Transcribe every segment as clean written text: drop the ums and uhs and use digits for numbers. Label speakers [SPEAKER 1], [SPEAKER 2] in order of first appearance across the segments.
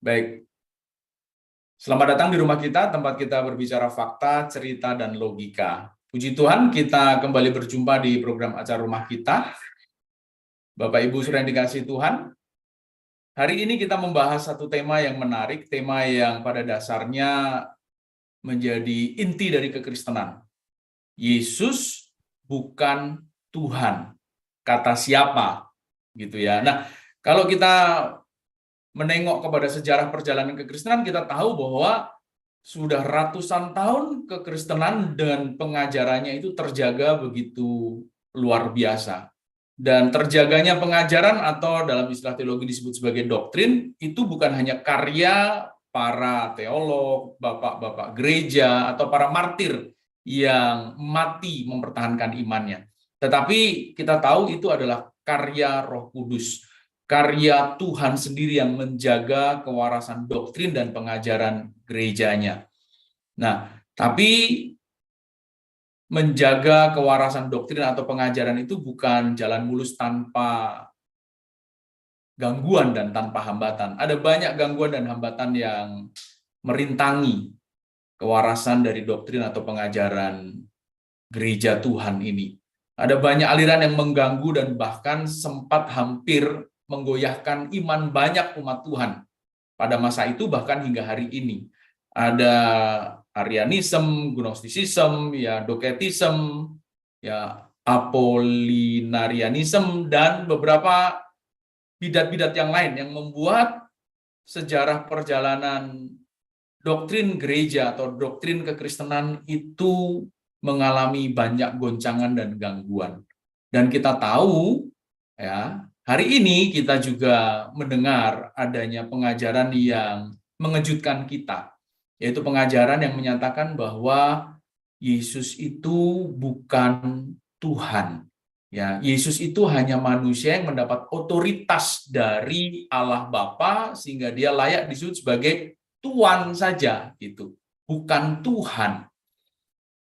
[SPEAKER 1] Baik, selamat datang di rumah kita, tempat kita berbicara fakta, cerita, dan logika. Puji Tuhan, kita kembali berjumpa di program acara rumah kita. Bapak Ibu sudah dikasih Tuhan, hari ini kita membahas satu tema yang menarik, tema yang pada dasarnya menjadi inti dari kekristenan. Yesus bukan Tuhan. Kata siapa? Gitu ya. Nah, kalau kita menengok kepada sejarah perjalanan kekristenan, kita tahu bahwa sudah ratusan tahun kekristenan dan pengajarannya itu terjaga begitu luar biasa. Dan terjaganya pengajaran atau dalam istilah teologi disebut sebagai doktrin, itu bukan hanya karya para teolog, bapak-bapak gereja, atau para martir yang mati mempertahankan imannya. Tetapi kita tahu itu adalah karya Roh Kudus, karya Tuhan sendiri yang menjaga kewarasan doktrin dan pengajaran gerejanya. Nah, tapi menjaga kewarasan doktrin atau pengajaran itu bukan jalan mulus tanpa gangguan dan tanpa hambatan. Ada banyak gangguan dan hambatan yang merintangi kewarasan dari doktrin atau pengajaran gereja Tuhan ini. Ada banyak aliran yang mengganggu dan bahkan sempat hampir menggoyahkan iman banyak umat Tuhan pada masa itu bahkan hingga hari ini. Ada Arianism, Gnostisism, ya Docetism, ya Apollinarianism, dan beberapa bidat-bidat yang lain yang membuat sejarah perjalanan doktrin gereja atau doktrin kekristenan itu mengalami banyak goncangan dan gangguan. Dan kita tahu ya, hari ini kita juga mendengar adanya pengajaran yang mengejutkan kita, yaitu pengajaran yang menyatakan bahwa Yesus itu bukan Tuhan. Ya, Yesus itu hanya manusia yang mendapat otoritas dari Allah Bapa sehingga dia layak disebut sebagai Tuhan saja, gitu. Bukan Tuhan.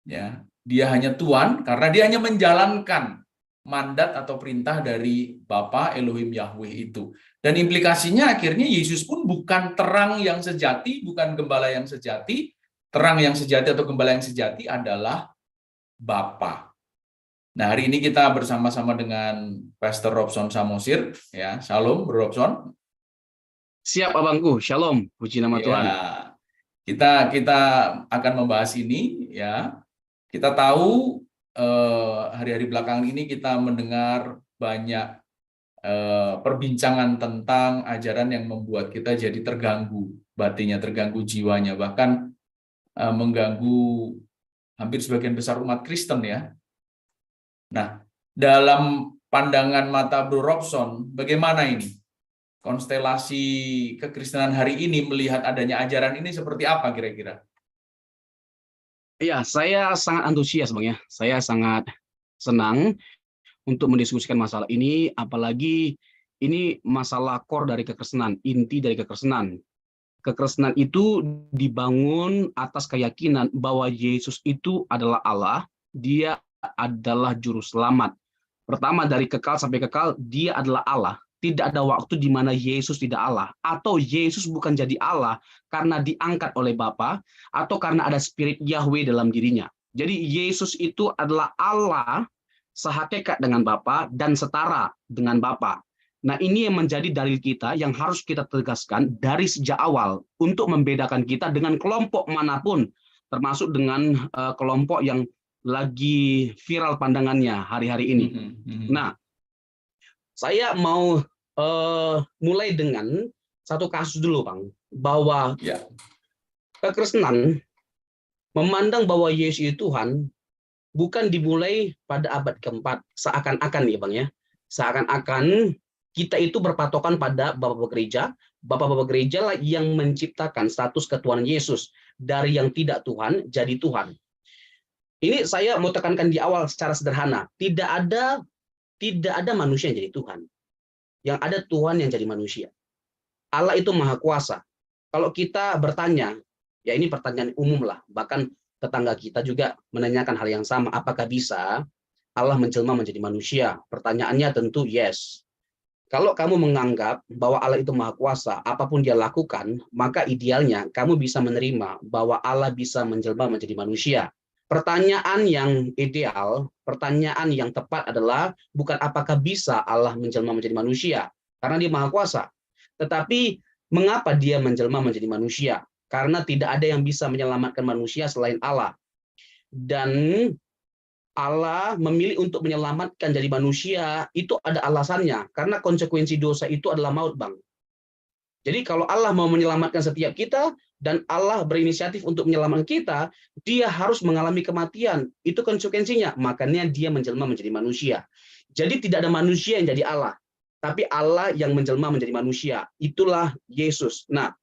[SPEAKER 1] Ya, dia hanya Tuhan karena dia hanya menjalankan mandat atau perintah dari Bapa Elohim Yahweh itu. Dan implikasinya akhirnya Yesus pun bukan terang yang sejati, bukan gembala yang sejati. Terang yang sejati atau gembala yang sejati adalah Bapa. Nah, hari ini kita bersama-sama dengan Pastor Robson Samosir, ya. Shalom, Bro Robson.
[SPEAKER 2] Siap abangku, shalom, puji nama
[SPEAKER 1] Ya,
[SPEAKER 2] Tuhan.
[SPEAKER 1] kita akan membahas ini, ya. Kita tahu hari-hari belakangan ini kita mendengar banyak perbincangan tentang ajaran yang membuat kita jadi terganggu batinnya, terganggu jiwanya, bahkan mengganggu hampir sebagian besar umat Kristen, ya. Nah, dalam pandangan mata Bro Robson, bagaimana ini? Konstelasi kekristenan hari ini melihat adanya ajaran ini seperti apa kira-kira?
[SPEAKER 2] Ya, saya sangat antusias Bang ya. Saya sangat senang untuk mendiskusikan masalah ini, apalagi ini masalah core dari kekristenan, inti dari kekristenan. Kekristenan itu dibangun atas keyakinan bahwa Yesus itu adalah Allah, dia adalah juru selamat. Pertama, dari kekal sampai kekal, dia adalah Allah. Tidak ada waktu di mana Yesus tidak Allah, atau Yesus bukan jadi Allah karena diangkat oleh Bapa, atau karena ada spirit Yahweh dalam dirinya. Jadi Yesus itu adalah Allah sehakikat dengan Bapa dan setara dengan Bapa. Nah, ini yang menjadi dalil kita yang harus kita tegaskan dari sejak awal untuk membedakan kita dengan kelompok manapun, termasuk dengan kelompok yang lagi viral pandangannya hari-hari ini. Nah, saya mau mulai dengan satu kasus dulu, Bang, bahwa kekristenan memandang bahwa Yesus itu Tuhan bukan dimulai pada abad keempat, seakan-akan ya, Bang ya. Seakan-akan kita itu berpatokan pada bapak-bapak gereja lah yang menciptakan status ketuhanan Yesus dari yang tidak Tuhan jadi Tuhan. Ini saya mau tekankan di awal secara sederhana, tidak ada manusia yang jadi Tuhan. Yang ada Tuhan yang jadi manusia. Allah itu maha kuasa. Kalau kita bertanya, ya ini pertanyaan umum lah, bahkan tetangga kita juga menanyakan hal yang sama, apakah bisa Allah menjelma menjadi manusia? Pertanyaannya tentu yes. Kalau kamu menganggap bahwa Allah itu Maha Kuasa, apapun dia lakukan, maka idealnya kamu bisa menerima bahwa Allah bisa menjelma menjadi manusia. Pertanyaan yang ideal, pertanyaan yang tepat adalah bukan apakah bisa Allah menjelma menjadi manusia, karena dia Maha Kuasa. Tetapi mengapa dia menjelma menjadi manusia? Karena tidak ada yang bisa menyelamatkan manusia selain Allah. Dan Allah memilih untuk menyelamatkan dari manusia, itu ada alasannya. Karena konsekuensi dosa itu adalah maut, Bang. Jadi kalau Allah mau menyelamatkan setiap kita, dan Allah berinisiatif untuk menyelamatkan kita, dia harus mengalami kematian. Itu konsekuensinya. Makanya dia menjelma menjadi manusia. Jadi tidak ada manusia yang jadi Allah. Tapi Allah yang menjelma menjadi manusia. Itulah Yesus. Nah,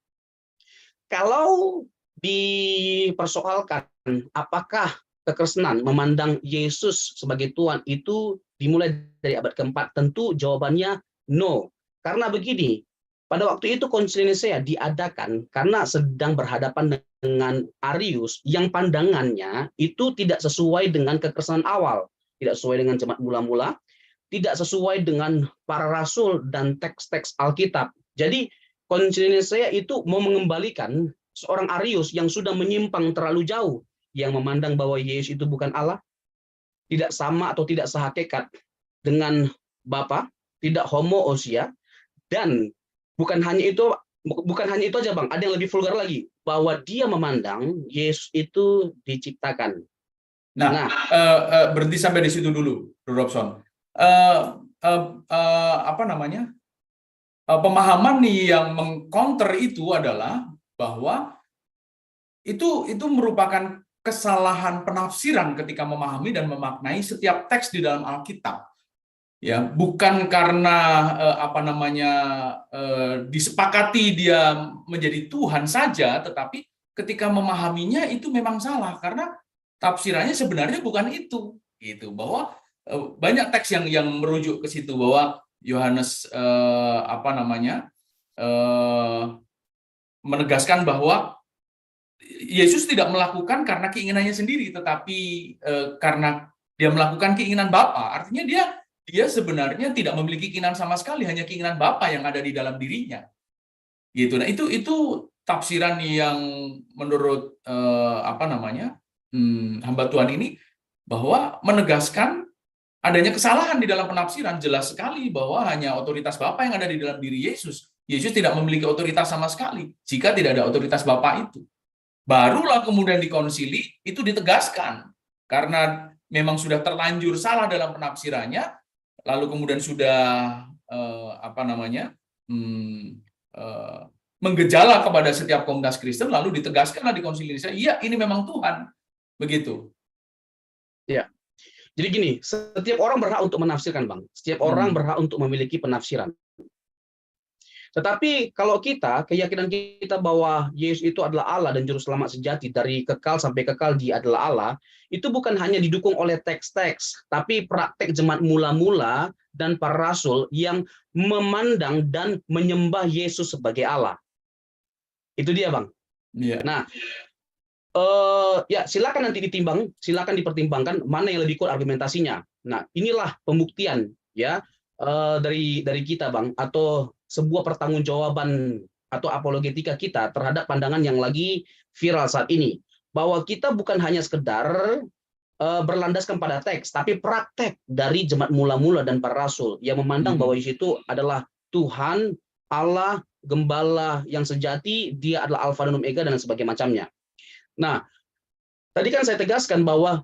[SPEAKER 2] kalau dipersoalkan apakah kekristenan memandang Yesus sebagai Tuhan itu dimulai dari abad keempat, tentu jawabannya no. Karena begini, pada waktu itu Konsili Nisea diadakan karena sedang berhadapan dengan Arius yang pandangannya itu tidak sesuai dengan kekristenan awal, tidak sesuai dengan jemaat mula-mula, tidak sesuai dengan para rasul dan teks-teks Alkitab. Jadi Konsili Nisea itu mau mengembalikan seorang Arius yang sudah menyimpang terlalu jauh, yang memandang bahwa Yesus itu bukan Allah, tidak sama atau tidak sehakikat dengan Bapa, tidak homoousia, dan bukan hanya itu aja, Bang, ada yang lebih vulgar lagi, bahwa dia memandang Yesus itu diciptakan.
[SPEAKER 1] Nah, berhenti sampai di situ dulu, Bro Robson. Apa namanya? Pemahaman nih yang mengcounter itu adalah bahwa itu merupakan kesalahan penafsiran ketika memahami dan memaknai setiap teks di dalam Alkitab. Ya, bukan karena apa namanya disepakati dia menjadi Tuhan saja, tetapi ketika memahaminya itu memang salah karena tafsirannya sebenarnya bukan itu, gitu. Bahwa banyak teks yang merujuk ke situ bahwa Yohanes apa namanya menegaskan bahwa Yesus tidak melakukan karena keinginannya sendiri, tetapi karena dia melakukan keinginan Bapa. Artinya dia sebenarnya tidak memiliki keinginan sama sekali, hanya keinginan Bapa yang ada di dalam dirinya. Gitu. Nah, itu tafsiran yang menurut apa namanya hamba Tuhan ini bahwa menegaskan adanya kesalahan di dalam penafsiran. Jelas sekali bahwa hanya otoritas Bapa yang ada di dalam diri Yesus. Yesus tidak memiliki otoritas sama sekali jika tidak ada otoritas Bapa itu. Barulah kemudian di konsili itu ditegaskan karena memang sudah terlanjur salah dalam penafsirannya, lalu kemudian sudah apa namanya menggejala kepada setiap komunitas Kristen, lalu ditegaskanlah di konsili Nicea, iya ini memang Tuhan, begitu.
[SPEAKER 2] Ya, jadi gini, setiap orang berhak untuk menafsirkan, Bang. Setiap orang berhak untuk memiliki penafsiran. Tetapi kalau keyakinan kita bahwa Yesus itu adalah Allah dan juru selamat sejati dari kekal sampai kekal dia adalah Allah, itu bukan hanya didukung oleh teks-teks, tapi praktek jemaat mula-mula dan para rasul yang memandang dan menyembah Yesus sebagai Allah. Itu dia, Bang.
[SPEAKER 1] Yeah.
[SPEAKER 2] Nah, ya silakan nanti silakan dipertimbangkan mana yang lebih kuat argumentasinya. Nah, inilah pembuktian ya dari kita, Bang, atau sebuah pertanggungjawaban atau apologetika kita terhadap pandangan yang lagi viral saat ini, bahwa kita bukan hanya sekedar berlandaskan pada teks, tapi praktek dari jemaat mula-mula dan para rasul yang memandang bahwa Yesus itu adalah Tuhan, Allah, Gembala yang sejati, dia adalah Alfa dan Omega dan sebagainya macamnya. Nah, tadi kan saya tegaskan bahwa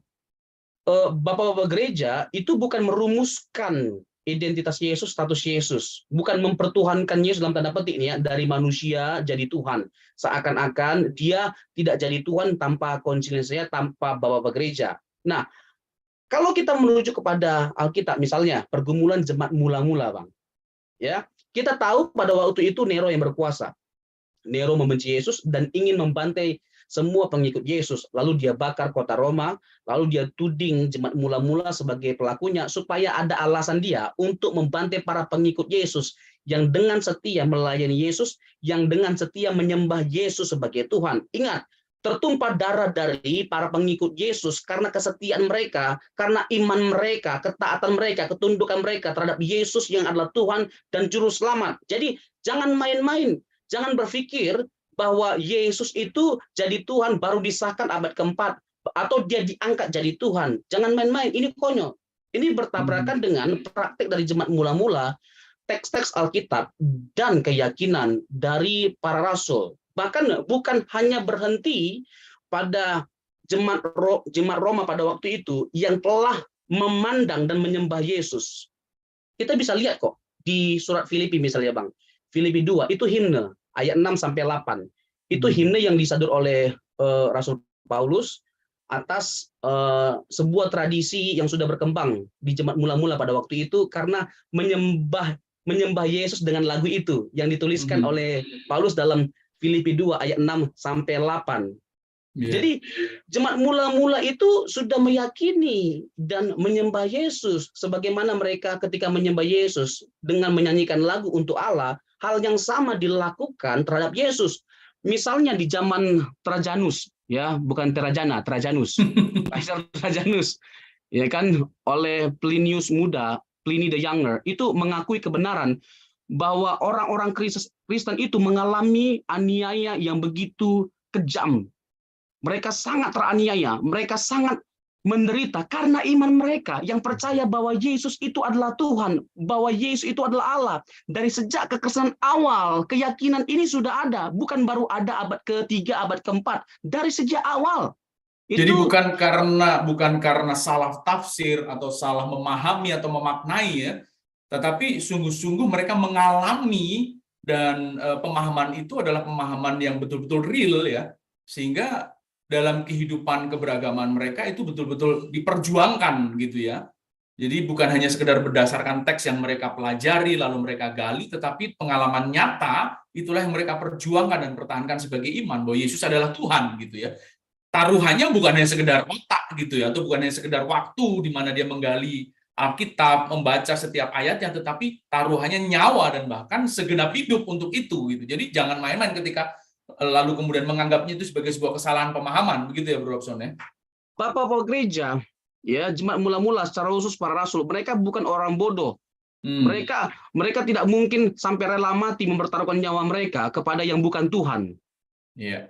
[SPEAKER 2] Bapak-bapak gereja itu bukan merumuskan identitas Yesus, status Yesus, bukan mempertuhankan Yesus dalam tanda petik ini ya, dari manusia jadi Tuhan. Seakan-akan dia tidak jadi Tuhan tanpa konsili Nicea, tanpa Bapak-bapak gereja. Nah, kalau kita merujuk kepada Alkitab, misalnya pergumulan jemaat mula-mula, Bang, ya, kita tahu pada waktu itu Nero yang berkuasa. Nero membenci Yesus dan ingin membantai semua pengikut Yesus. Lalu dia bakar kota Roma, lalu dia tuding jemaat mula-mula sebagai pelakunya supaya ada alasan dia untuk membantai para pengikut Yesus yang dengan setia melayani Yesus, yang dengan setia menyembah Yesus sebagai Tuhan. Ingat, tertumpah darah dari para pengikut Yesus karena kesetiaan mereka, karena iman mereka, ketaatan mereka, ketundukan mereka terhadap Yesus yang adalah Tuhan dan Juru Selamat. Jadi jangan main-main, jangan berpikir bahwa Yesus itu jadi Tuhan baru disahkan abad keempat, atau dia diangkat jadi Tuhan. Jangan main-main, ini konyol. Ini bertabrakan dengan praktik dari jemaat mula-mula, teks-teks Alkitab, dan keyakinan dari para rasul. Bahkan bukan hanya berhenti pada jemaat Roma pada waktu itu yang telah memandang dan menyembah Yesus. Kita bisa lihat kok di surat Filipi misalnya Bang. Filipi 2 itu himne ayat 6-8. Itu himne yang disadur oleh Rasul Paulus atas sebuah tradisi yang sudah berkembang di jemaat mula-mula pada waktu itu karena menyembah Yesus dengan lagu itu yang dituliskan oleh Paulus dalam Filipi 2 ayat 6-8. Jadi jemaat mula-mula itu sudah meyakini dan menyembah Yesus sebagaimana mereka ketika menyembah Yesus dengan menyanyikan lagu untuk Allah, hal yang sama dilakukan terhadap Yesus. Misalnya di zaman Trajanus, ya, bukan Trajana, Trajanus. Kaisar Trajanus, ya kan, oleh Plinius Muda, Pliny the Younger, itu mengakui kebenaran bahwa orang-orang Kristen itu mengalami aniaya yang begitu kejam. Mereka sangat teraniaya, mereka sangat menderita karena iman mereka yang percaya bahwa Yesus itu adalah Tuhan, bahwa Yesus itu adalah Allah. Dari sejak kekristenan awal, keyakinan ini sudah ada, bukan baru ada abad ketiga, abad keempat, dari sejak awal.
[SPEAKER 1] Jadi bukan karena salah tafsir atau salah memahami atau memaknai ya, tetapi sungguh-sungguh mereka mengalami dan pemahaman itu adalah pemahaman yang betul-betul real ya, sehingga dalam kehidupan keberagaman mereka itu betul-betul diperjuangkan gitu ya. Jadi bukan hanya sekedar berdasarkan teks yang mereka pelajari lalu mereka gali, tetapi pengalaman nyata itulah yang mereka perjuangkan dan pertahankan sebagai iman bahwa Yesus adalah Tuhan gitu ya. Taruhannya bukan hanya sekedar otak gitu ya, atau bukan hanya sekedar waktu di mana dia menggali Alkitab, membaca setiap ayatnya, tetapi taruhannya nyawa dan bahkan segenap hidup untuk itu gitu. Jadi jangan main-main ketika lalu kemudian menganggapnya itu sebagai sebuah kesalahan pemahaman, begitu ya Bro Robson ya.
[SPEAKER 2] Bapak-bapak gereja, ya, jemaat mula-mula secara khusus para rasul, mereka bukan orang bodoh. Mereka tidak mungkin sampai rela mati mempertaruhkan nyawa mereka kepada yang bukan Tuhan.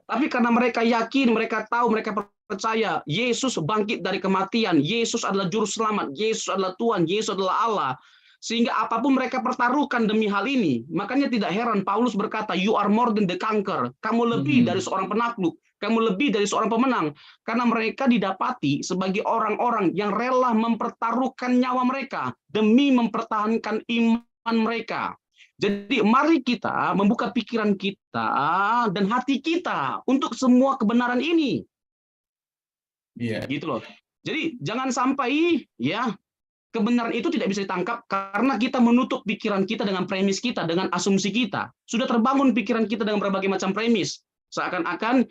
[SPEAKER 2] Tapi karena mereka yakin, mereka tahu, mereka percaya Yesus bangkit dari kematian, Yesus adalah juru selamat, Yesus adalah Tuhan, Yesus adalah Allah. Sehingga apapun mereka pertaruhkan demi hal ini. Makanya tidak heran Paulus berkata, you are more than the conqueror. Kamu lebih dari seorang penakluk, kamu lebih dari seorang pemenang. Karena mereka didapati sebagai orang-orang yang rela mempertaruhkan nyawa mereka demi mempertahankan iman mereka. Jadi mari kita membuka pikiran kita dan hati kita untuk semua kebenaran ini. Gitu loh. Jadi jangan sampai ya kebenaran itu tidak bisa ditangkap karena kita menutup pikiran kita dengan premis kita, dengan asumsi kita. Sudah terbangun pikiran kita dengan berbagai macam premis. Seakan-akan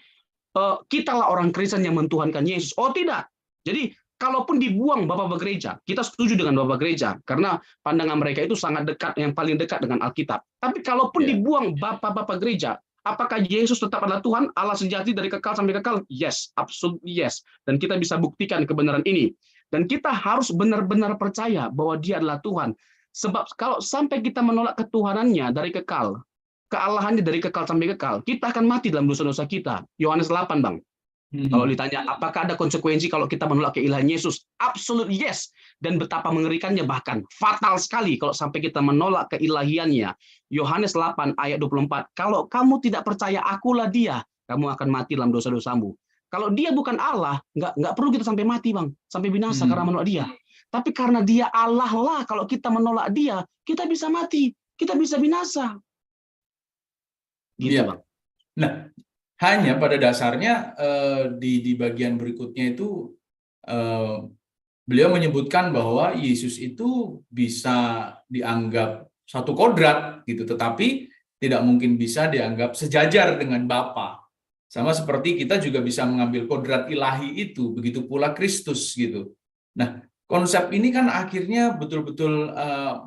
[SPEAKER 2] kitalah orang Kristen yang mentuhankan Yesus. Oh tidak. Jadi kalaupun dibuang Bapak gereja, kita setuju dengan Bapak gereja karena pandangan mereka itu sangat dekat, yang paling dekat dengan Alkitab. Tapi kalaupun dibuang Bapak gereja, apakah Yesus tetap adalah Tuhan, Allah sejati dari kekal sampai kekal? Yes, absolutely yes. Dan kita bisa buktikan kebenaran ini. Dan kita harus benar-benar percaya bahwa Dia adalah Tuhan. Sebab kalau sampai kita menolak ketuhanannya dari kekal, kealahannya dari kekal sampai kekal, kita akan mati dalam dosa-dosa kita. Yohanes 8, Bang. Kalau ditanya, apakah ada konsekuensi kalau kita menolak keilahian Yesus? Absolute yes. Dan betapa mengerikannya, bahkan fatal sekali kalau sampai kita menolak keilahiannya. Yohanes 8 ayat 24. Kalau kamu tidak percaya akulah Dia, kamu akan mati dalam dosa-dosamu. Kalau Dia bukan Allah, nggak perlu kita sampai mati, Bang. Sampai binasa karena menolak Dia. Tapi karena Dia Allah lah, kalau kita menolak Dia, kita bisa mati. Kita bisa binasa. Gitu, Bang.
[SPEAKER 1] Nah, hanya pada dasarnya di bagian berikutnya itu beliau menyebutkan bahwa Yesus itu bisa dianggap satu kodrat gitu, tetapi tidak mungkin bisa dianggap sejajar dengan Bapa. Sama seperti kita juga bisa mengambil kodrat ilahi itu, begitu pula Kristus gitu. Nah, konsep ini kan akhirnya betul-betul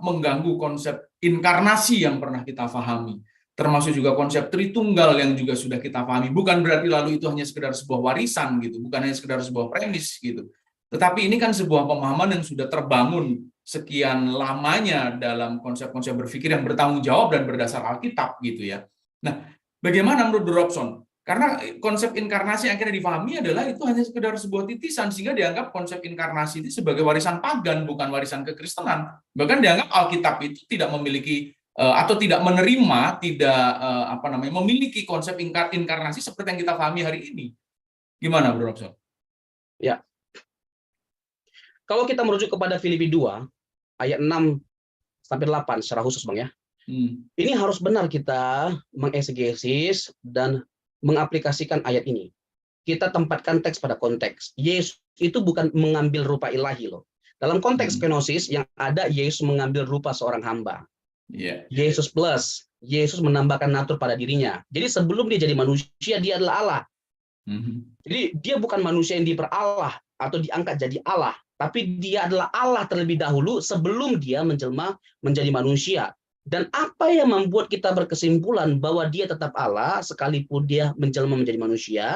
[SPEAKER 1] mengganggu konsep inkarnasi yang pernah kita pahami. termasuk juga konsep Tritunggal yang juga sudah kita pahami. Bukan berarti lalu itu hanya sekedar sebuah warisan gitu, bukan hanya sekedar sebuah premis gitu. Tetapi ini kan sebuah pemahaman yang sudah terbangun sekian lamanya dalam konsep-konsep berpikir yang bertanggung jawab dan berdasar Alkitab gitu ya. Nah, bagaimana menurut Robson? Karena konsep inkarnasi yang akhirnya difahami adalah itu hanya sekedar sebuah titisan, sehingga dianggap konsep inkarnasi itu sebagai warisan pagan, bukan warisan kekristenan. Bahkan dianggap Alkitab itu tidak memiliki atau tidak menerima, tidak memiliki konsep inkarnasi seperti yang kita pahami hari ini. Gimana, Bro Robson?
[SPEAKER 2] Ya. Kalau kita merujuk kepada Filipi 2 ayat 6 sampai 8 secara khusus, Bang ya. Ini harus benar kita mengeksegesis dan mengaplikasikan ayat ini. Kita tempatkan teks pada konteks. Yesus itu bukan mengambil rupa ilahi loh. Dalam konteks kenosis yang ada Yesus mengambil rupa seorang hamba. Yesus plus, Yesus menambahkan natur pada dirinya. Jadi sebelum dia jadi manusia, dia adalah Allah. Jadi dia bukan manusia yang diperalah atau diangkat jadi Allah, tapi dia adalah Allah terlebih dahulu sebelum dia menjelma menjadi manusia. Dan apa yang membuat kita berkesimpulan bahwa dia tetap Allah sekalipun dia menjelma menjadi manusia,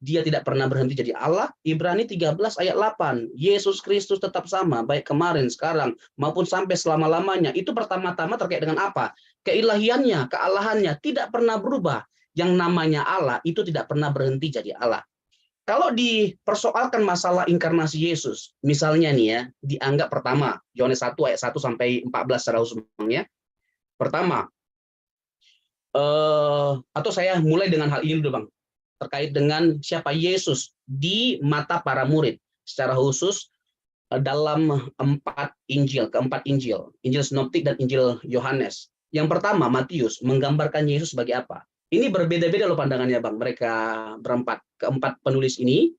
[SPEAKER 2] dia tidak pernah berhenti jadi Allah? Ibrani 13 ayat 8. Yesus Kristus tetap sama, baik kemarin, sekarang, maupun sampai selama-lamanya. Itu pertama-tama terkait dengan apa? Keilahiannya, kealahannya tidak pernah berubah. Yang namanya Allah itu tidak pernah berhenti jadi Allah. Kalau dipersoalkan masalah inkarnasi Yesus, misalnya nih ya, dianggap pertama, Yohanes 1 ayat 1 sampai 14 secara khususnya. Pertama, atau saya mulai dengan hal ini dulu, Bang. Terkait dengan siapa Yesus di mata para murid. Secara khusus dalam keempat Injil, Injil Sinoptik dan Injil Yohanes. Yang pertama, Matius menggambarkan Yesus sebagai apa? Ini berbeda-beda loh pandangannya, Bang. Mereka berempat, keempat penulis ini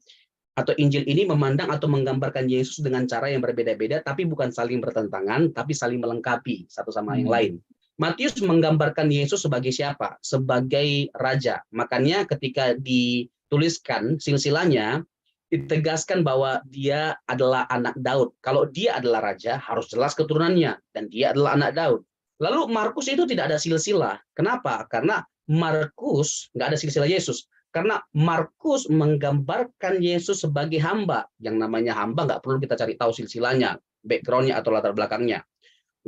[SPEAKER 2] atau Injil ini memandang atau menggambarkan Yesus dengan cara yang berbeda-beda, tapi bukan saling bertentangan, tapi saling melengkapi satu sama yang lain. Matius menggambarkan Yesus sebagai siapa? Sebagai raja. Makanya ketika dituliskan silsilahnya, ditegaskan bahwa dia adalah anak Daud. Kalau dia adalah raja, harus jelas keturunannya, dan dia adalah anak Daud. Lalu Markus itu tidak ada silsilah. Kenapa? Karena Markus nggak ada silsilah Yesus. Karena Markus menggambarkan Yesus sebagai hamba. Yang namanya hamba nggak perlu kita cari tahu silsilahnya, background-nya atau latar belakangnya.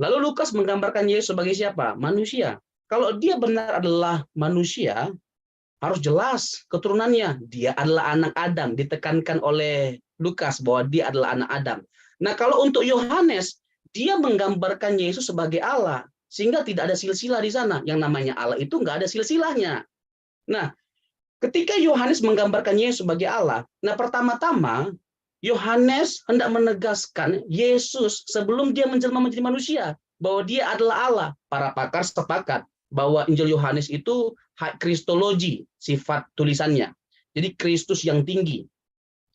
[SPEAKER 2] Lalu Lukas menggambarkan Yesus sebagai siapa? Manusia. Kalau dia benar adalah manusia, harus jelas keturunannya. Dia adalah anak Adam. Ditekankan oleh Lukas bahwa dia adalah anak Adam. Nah, kalau untuk Yohanes, dia menggambarkan Yesus sebagai Allah. Sehingga tidak ada silsilah di sana. Yang namanya Allah itu nggak ada silsilahnya. Nah, ketika Yohanes menggambarkan Yesus sebagai Allah, nah pertama-tama Yohanes hendak menegaskan Yesus sebelum dia menjelma menjadi manusia, bahwa dia adalah Allah. Para pakar sepakat bahwa Injil Yohanes itu kristologi, sifat tulisannya. Jadi Kristus yang tinggi.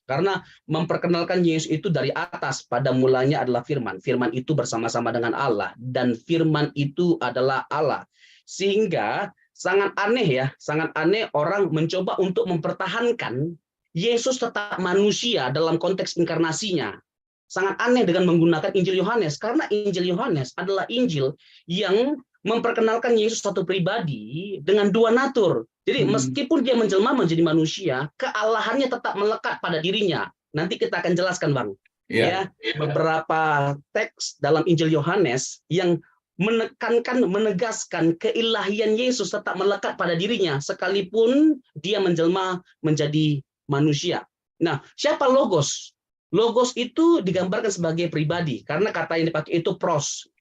[SPEAKER 2] Karena memperkenalkan Yesus itu dari atas, pada mulanya adalah firman. Firman itu bersama-sama dengan Allah, dan firman itu adalah Allah. Sehingga sangat aneh ya, sangat aneh orang mencoba untuk mempertahankan Yesus tetap manusia dalam konteks inkarnasinya. Sangat aneh dengan menggunakan Injil Yohanes, karena Injil Yohanes adalah Injil yang memperkenalkan Yesus satu pribadi dengan dua natur. Jadi meskipun dia menjelma menjadi manusia, kealahannya tetap melekat pada dirinya. Nanti kita akan jelaskan, Bang. Ya, beberapa teks dalam Injil Yohanes yang menegaskan keilahian Yesus tetap melekat pada dirinya sekalipun dia menjelma menjadi manusia. Nah, siapa Logos? Logos itu digambarkan sebagai pribadi karena kata yang dipakai itu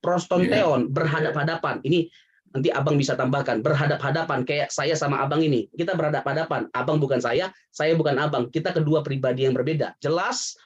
[SPEAKER 2] prostonteon, berhadap-hadapan. Ini nanti Abang bisa tambahkan, berhadap-hadapan kayak saya sama Abang ini. Kita berhadap-hadapan. Abang bukan saya bukan Abang. Kita kedua pribadi yang berbeda. Jelas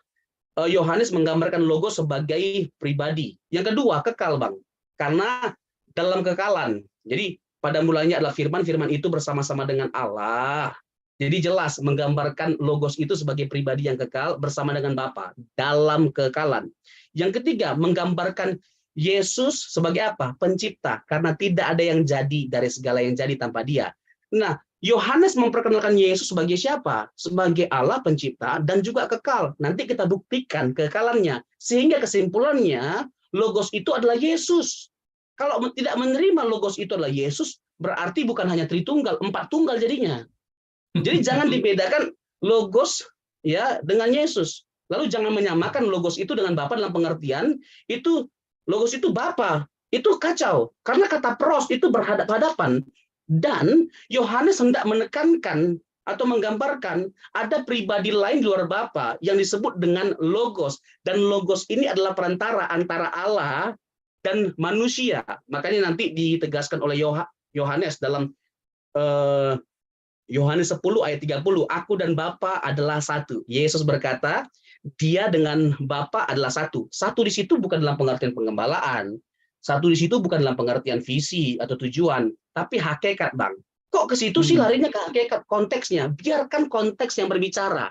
[SPEAKER 2] Yohanes menggambarkan Logos sebagai pribadi. Yang kedua, kekal, Bang. Karena dalam kekalan. Jadi pada mulanya adalah firman, firman itu bersama-sama dengan Allah. Jadi jelas menggambarkan Logos itu sebagai pribadi yang kekal bersama dengan Bapa dalam kekalan. Yang ketiga, menggambarkan Yesus sebagai apa? Pencipta, karena tidak ada yang jadi dari segala yang jadi tanpa Dia. Nah, Yohanes memperkenalkan Yesus sebagai siapa? Sebagai Allah pencipta dan juga kekal. Nanti kita buktikan kekalannya. Sehingga kesimpulannya, Logos itu adalah Yesus. Kalau tidak menerima Logos itu adalah Yesus, berarti bukan hanya Tritunggal, 4 tunggal jadinya. Jadi jangan dibedakan Logos ya dengan Yesus. Lalu jangan menyamakan Logos itu dengan Bapa dalam pengertian itu Logos itu Bapa. Itu kacau karena kata pros itu berhadap-hadapan, dan Yohanes hendak menekankan atau menggambarkan ada pribadi lain di luar Bapa yang disebut dengan Logos, dan Logos ini adalah perantara antara Allah dan manusia. Makanya nanti ditegaskan oleh Yohanes dalam Yohanes 10 ayat 30, aku dan Bapa adalah satu. Yesus berkata, dia dengan Bapa adalah satu. Satu di situ bukan dalam pengertian penggembalaan. Satu di situ bukan dalam pengertian visi atau tujuan, tapi hakikat, Bang. Kok ke situ sih larinya ke hakikat konteksnya? Biarkan konteks yang berbicara.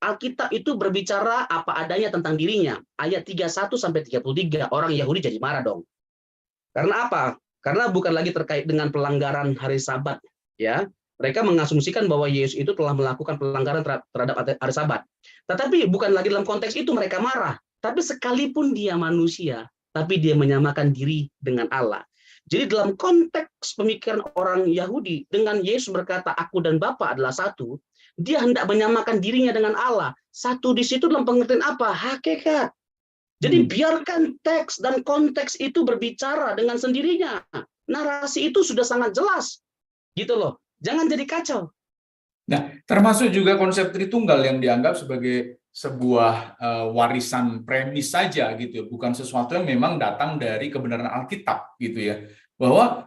[SPEAKER 2] Alkitab itu berbicara apa adanya tentang dirinya. Ayat 31 sampai 33, orang Yahudi jadi marah dong. Karena apa? Karena bukan lagi terkait dengan pelanggaran hari Sabat, ya. Mereka mengasumsikan bahwa Yesus itu telah melakukan pelanggaran terhadap hari Sabat. Tetapi bukan lagi dalam konteks itu mereka marah. Tapi sekalipun dia manusia, tapi dia menyamakan diri dengan Allah. Jadi dalam konteks pemikiran orang Yahudi, dengan Yesus berkata, aku dan Bapa adalah satu, dia hendak menyamakan dirinya dengan Allah. Satu di situ dalam pengertian apa? Hakikat. Jadi biarkan teks dan konteks itu berbicara dengan sendirinya. Narasi itu sudah sangat jelas. Gitu loh. Jangan jadi kacau.
[SPEAKER 1] Nah, termasuk juga konsep Tritunggal yang dianggap sebagai sebuah warisan premis saja gitu ya, bukan sesuatu yang memang datang dari kebenaran Alkitab gitu ya. Bahwa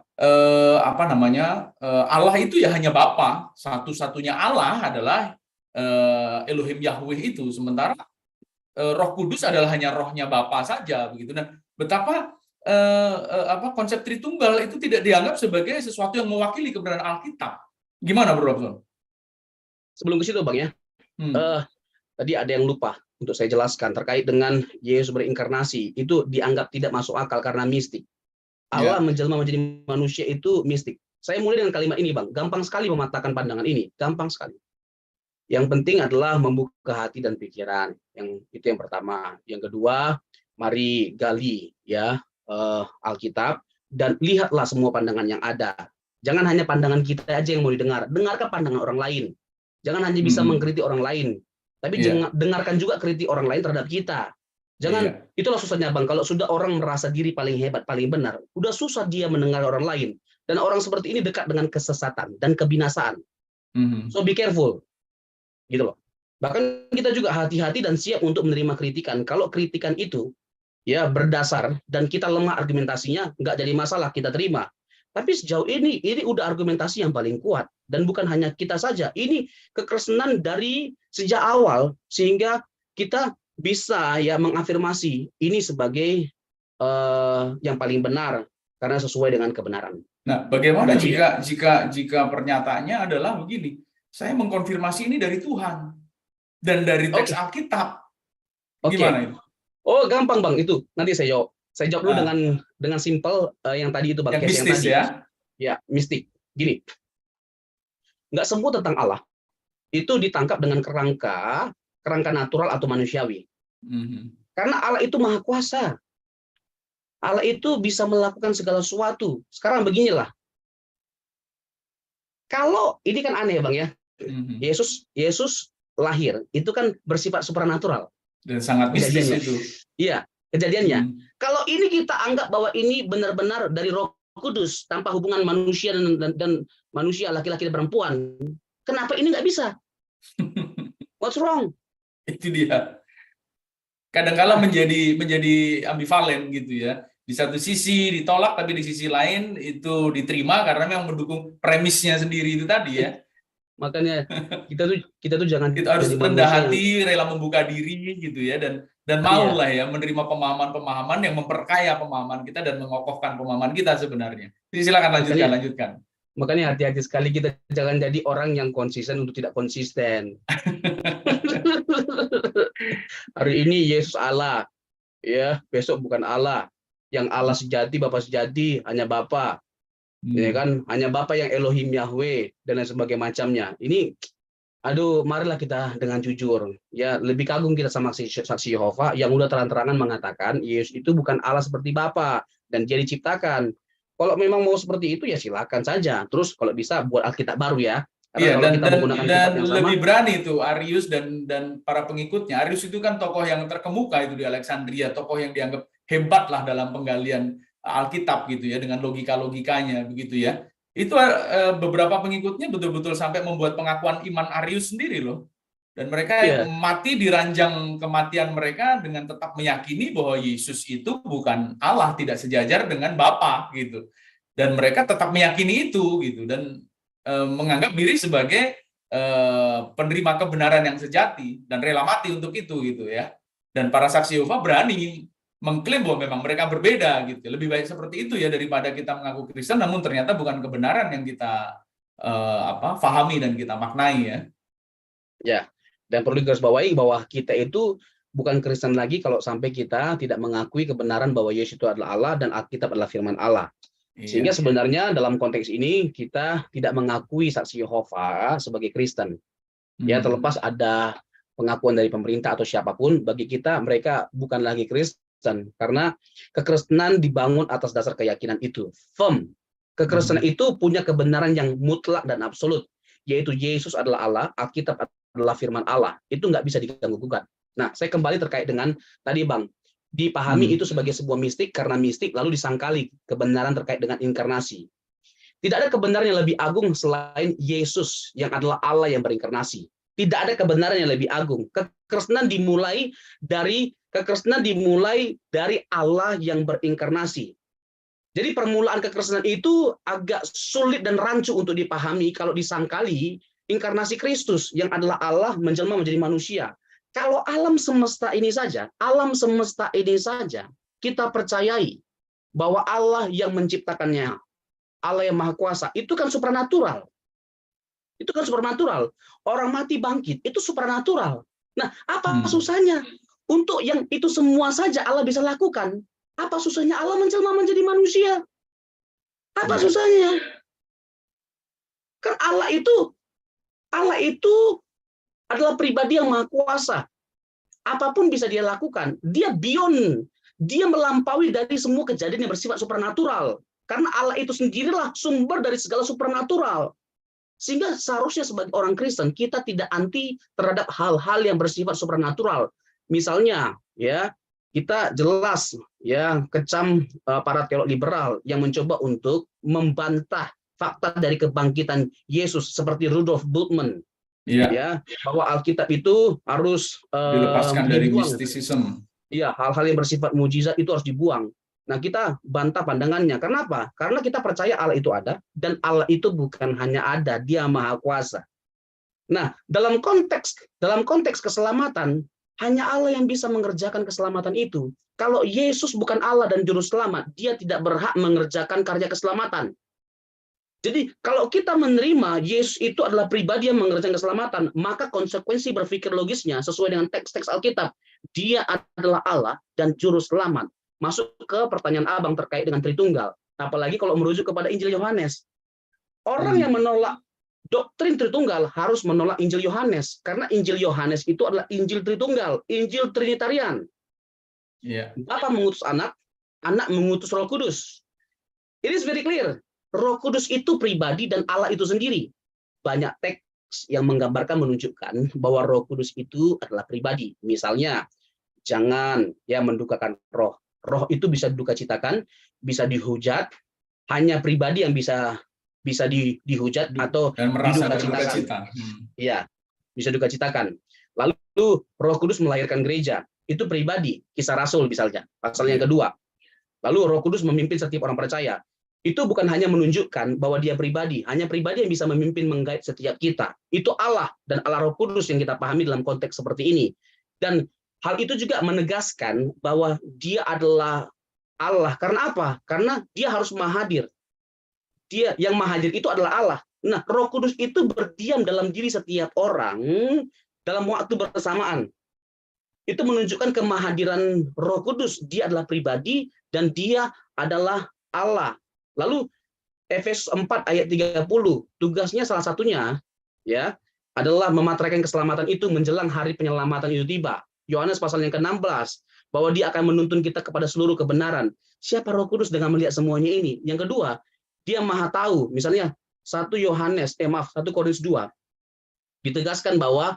[SPEAKER 1] Allah itu ya hanya Bapa, satu-satunya Allah adalah Elohim Yahweh itu, sementara Roh Kudus adalah hanya rohnya Bapa saja begitu. Nah, betapa konsep Tritunggal itu tidak dianggap sebagai sesuatu yang mewakili kebenaran Alkitab. Gimana, Bro Robson?
[SPEAKER 2] Sebelum ke situ, Bang ya. Tadi ada yang lupa untuk saya jelaskan terkait dengan Yesus berinkarnasi. Itu dianggap tidak masuk akal karena mistik. Allah menjelma menjadi manusia itu mistik. Saya mulai dengan kalimat ini, Bang. Gampang sekali mematahkan pandangan ini. Gampang sekali. Yang penting adalah membuka hati dan pikiran. Itu yang pertama. Yang kedua, mari gali ya Alkitab dan lihatlah semua pandangan yang ada. Jangan hanya pandangan kita aja yang mau didengar. Dengarkan pandangan orang lain. Jangan hanya bisa mengkritik orang lain, tapi dengarkan juga kritik orang lain terhadap kita. Jangan, itulah susahnya, Bang. Kalau sudah orang merasa diri paling hebat, paling benar, udah susah dia mendengar orang lain. Dan orang seperti ini dekat dengan kesesatan dan kebinasaan. So be careful. Gitu loh. Bahkan kita juga hati-hati dan siap untuk menerima kritikan. Kalau kritikan itu ya berdasar dan kita lemah argumentasinya, nggak jadi masalah, kita terima. Tapi sejauh ini udah argumentasi yang paling kuat. Dan bukan hanya kita saja. Ini kekristenan dari sejak awal. Sehingga kita bisa ya mengafirmasi ini sebagai yang paling benar. Karena sesuai dengan kebenaran.
[SPEAKER 1] Nah, bagaimana jika pernyataannya adalah begini. Saya mengkonfirmasi ini dari Tuhan. Dan dari teks Alkitab. Gimana itu? Oh,
[SPEAKER 2] gampang, Bang. Itu nanti saya jawab. Saya jawab dulu dengan simpel yang tadi itu, Bang.
[SPEAKER 1] Yang mistis
[SPEAKER 2] tadi. Ya, mistik. Gini, nggak semua tentang Allah itu ditangkap dengan kerangka natural atau manusiawi. Karena Allah itu maha kuasa. Allah itu bisa melakukan segala sesuatu. Sekarang beginilah. Kalau ini kan aneh, Bang ya. Yesus lahir itu kan bersifat supranatural.
[SPEAKER 1] Dan sangat mistis itu.
[SPEAKER 2] Iya. Kejadiannya. Kalau ini kita anggap bahwa ini benar-benar dari Roh Kudus tanpa hubungan manusia dan manusia, laki-laki dan perempuan, kenapa ini nggak bisa? What's wrong?
[SPEAKER 1] Itu dia. Kadang-kala menjadi ambivalen gitu ya. Di satu sisi ditolak, tapi di sisi lain itu diterima karena memang mendukung premisnya sendiri itu tadi ya.
[SPEAKER 2] Makanya kita tuh jangan
[SPEAKER 1] itu harus rendah hati, rela membuka diri gitu ya, dan maulah ya menerima pemahaman-pemahaman yang memperkaya pemahaman kita dan mengokohkan pemahaman kita sebenarnya. Jadi silakan lanjutkan.
[SPEAKER 2] Makanya hati-hati sekali kita jangan jadi orang yang konsisten untuk tidak konsisten. Hari ini Yesus Allah, ya besok bukan Allah. Yang Allah sejati, Bapa sejati, hanya Bapa. Ya kan, hanya Bapa yang Elohim Yahweh dan lain sebagainya macamnya. Ini marilah kita dengan jujur. Ya, lebih kagum kita sama saksi Yehova yang udah terang-terangan mengatakan Yesus itu bukan Allah seperti Bapa dan dia diciptakan. Kalau memang mau seperti itu ya silakan saja. Terus kalau bisa buat Alkitab baru ya. Karena
[SPEAKER 1] Iya,
[SPEAKER 2] kalau kita menggunakan kitab yang sama,
[SPEAKER 1] lebih berani tuh Arius dan para pengikutnya. Arius itu kan tokoh yang terkemuka itu di Alexandria, tokoh yang dianggap hebat lah dalam penggalian Alkitab gitu ya, dengan logika-logikanya begitu ya. Itu beberapa pengikutnya betul-betul sampai membuat pengakuan iman Arius sendiri loh. Dan mereka
[SPEAKER 2] ya,
[SPEAKER 1] mati di ranjang kematian mereka dengan tetap meyakini bahwa Yesus itu bukan Allah, tidak sejajar dengan Bapa gitu. Dan mereka tetap meyakini itu gitu, dan menganggap diri sebagai penerima kebenaran yang sejati dan rela mati untuk itu gitu ya. Dan para saksi Yehova berani mengklaim bahwa memang mereka berbeda gitu. Lebih baik seperti itu ya daripada kita mengaku Kristen namun ternyata bukan kebenaran yang kita fahami dan kita maknai ya.
[SPEAKER 2] ya. Dan perlu digarisbawahi bahwa kita itu bukan Kristen lagi kalau sampai kita tidak mengakui kebenaran bahwa Yesus itu adalah Allah dan Alkitab adalah firman Allah. Sehingga
[SPEAKER 1] Iya.
[SPEAKER 2] sebenarnya dalam konteks ini kita tidak mengakui saksi Yehova sebagai Kristen. Ya, terlepas ada pengakuan dari pemerintah atau siapapun, bagi kita mereka bukan lagi Kristen karena kekristenan dibangun atas dasar keyakinan itu. Firm. Kekristenan itu punya kebenaran yang mutlak dan absolut, yaitu Yesus adalah Allah, Alkitab adalah firman Allah. Itu nggak bisa diganggu-gugat. Nah, saya kembali terkait dengan tadi Bang, dipahami itu sebagai sebuah mistik karena mistik lalu disangkali kebenaran terkait dengan inkarnasi. Tidak ada kebenaran yang lebih agung selain Yesus yang adalah Allah yang berinkarnasi. Tidak ada kebenaran yang lebih agung. Kekristenan dimulai dari Allah yang berinkarnasi. Jadi permulaan kekristenan itu agak sulit dan rancu untuk dipahami kalau disangkali inkarnasi Kristus yang adalah Allah menjelma menjadi manusia. Kalau alam semesta ini saja kita percayai bahwa Allah yang menciptakannya, Allah yang Maha Kuasa, itu kan supranatural. Itu kan supranatural. Orang mati bangkit, itu supranatural. Nah, apa susahnya? Untuk yang itu semua saja Allah bisa lakukan. Apa susahnya Allah menjelma menjadi manusia? Apa susahnya? Kan Allah itu adalah pribadi yang Maha Kuasa. Apapun bisa dia lakukan. Dia beyond. Dia melampaui dari semua kejadian yang bersifat supranatural. Karena Allah itu sendirilah sumber dari segala supranatural. Sehingga seharusnya sebagai orang Kristen kita tidak anti terhadap hal-hal yang bersifat supranatural. Misalnya, ya, kita jelas ya kecam para teolog liberal yang mencoba untuk membantah fakta dari kebangkitan Yesus seperti Rudolf Bultmann. Ya, bahwa Alkitab itu harus
[SPEAKER 1] dilepaskan dari mistisisme.
[SPEAKER 2] Iya, hal-hal yang bersifat mujizat itu harus dibuang. Nah, kita bantah pandangannya. Kenapa? Karena kita percaya Allah itu ada, dan Allah itu bukan hanya ada, Dia Maha Kuasa. Nah, dalam konteks keselamatan, hanya Allah yang bisa mengerjakan keselamatan itu. Kalau Yesus bukan Allah dan Juru Selamat, Dia tidak berhak mengerjakan karya keselamatan. Jadi, kalau kita menerima Yesus itu adalah pribadi yang mengerjakan keselamatan, maka konsekuensi berpikir logisnya sesuai dengan teks-teks Alkitab. Dia adalah Allah dan Juru Selamat. Masuk ke pertanyaan Abang terkait dengan Tritunggal. Apalagi kalau merujuk kepada Injil Yohanes. Orang yang menolak doktrin Tritunggal harus menolak Injil Yohanes. Karena Injil Yohanes itu adalah Injil Tritunggal, Injil Trinitarian. Bapa mengutus anak, anak mengutus Roh Kudus. It is very clear. Roh Kudus itu pribadi dan Allah itu sendiri. Banyak teks yang menggambarkan menunjukkan bahwa Roh Kudus itu adalah pribadi. Misalnya, jangan ya mendukakan roh. Roh itu bisa diduka citakan, bisa dihujat, hanya pribadi yang bisa dihujat atau diduka citakan. Ya, bisa diduka citakan. Lalu Roh Kudus melahirkan gereja. Itu pribadi, Kisah Rasul misalnya, pasal yang kedua. Lalu Roh Kudus memimpin setiap orang percaya. Itu bukan hanya menunjukkan bahwa dia pribadi, hanya pribadi yang bisa memimpin menggait setiap kita. Itu Allah dan Allah Roh Kudus yang kita pahami dalam konteks seperti ini. Dan hal itu juga menegaskan bahwa dia adalah Allah. Karena apa? Karena dia harus maha hadir. Dia yang maha hadir itu adalah Allah. Nah, Roh Kudus itu berdiam dalam diri setiap orang dalam waktu bersamaan. Itu menunjukkan kemahadiran Roh Kudus. Dia adalah pribadi dan dia adalah Allah. Lalu Efesus 4 ayat 30, tugasnya salah satunya ya adalah memateraikan keselamatan itu menjelang hari penyelamatan itu tiba. Yohanes pasal yang ke-16, bahwa dia akan menuntun kita kepada seluruh kebenaran. Siapa Roh Kudus dengan melihat semuanya ini? Yang kedua, dia maha tahu. Misalnya 1 Korintus 2 ditegaskan bahwa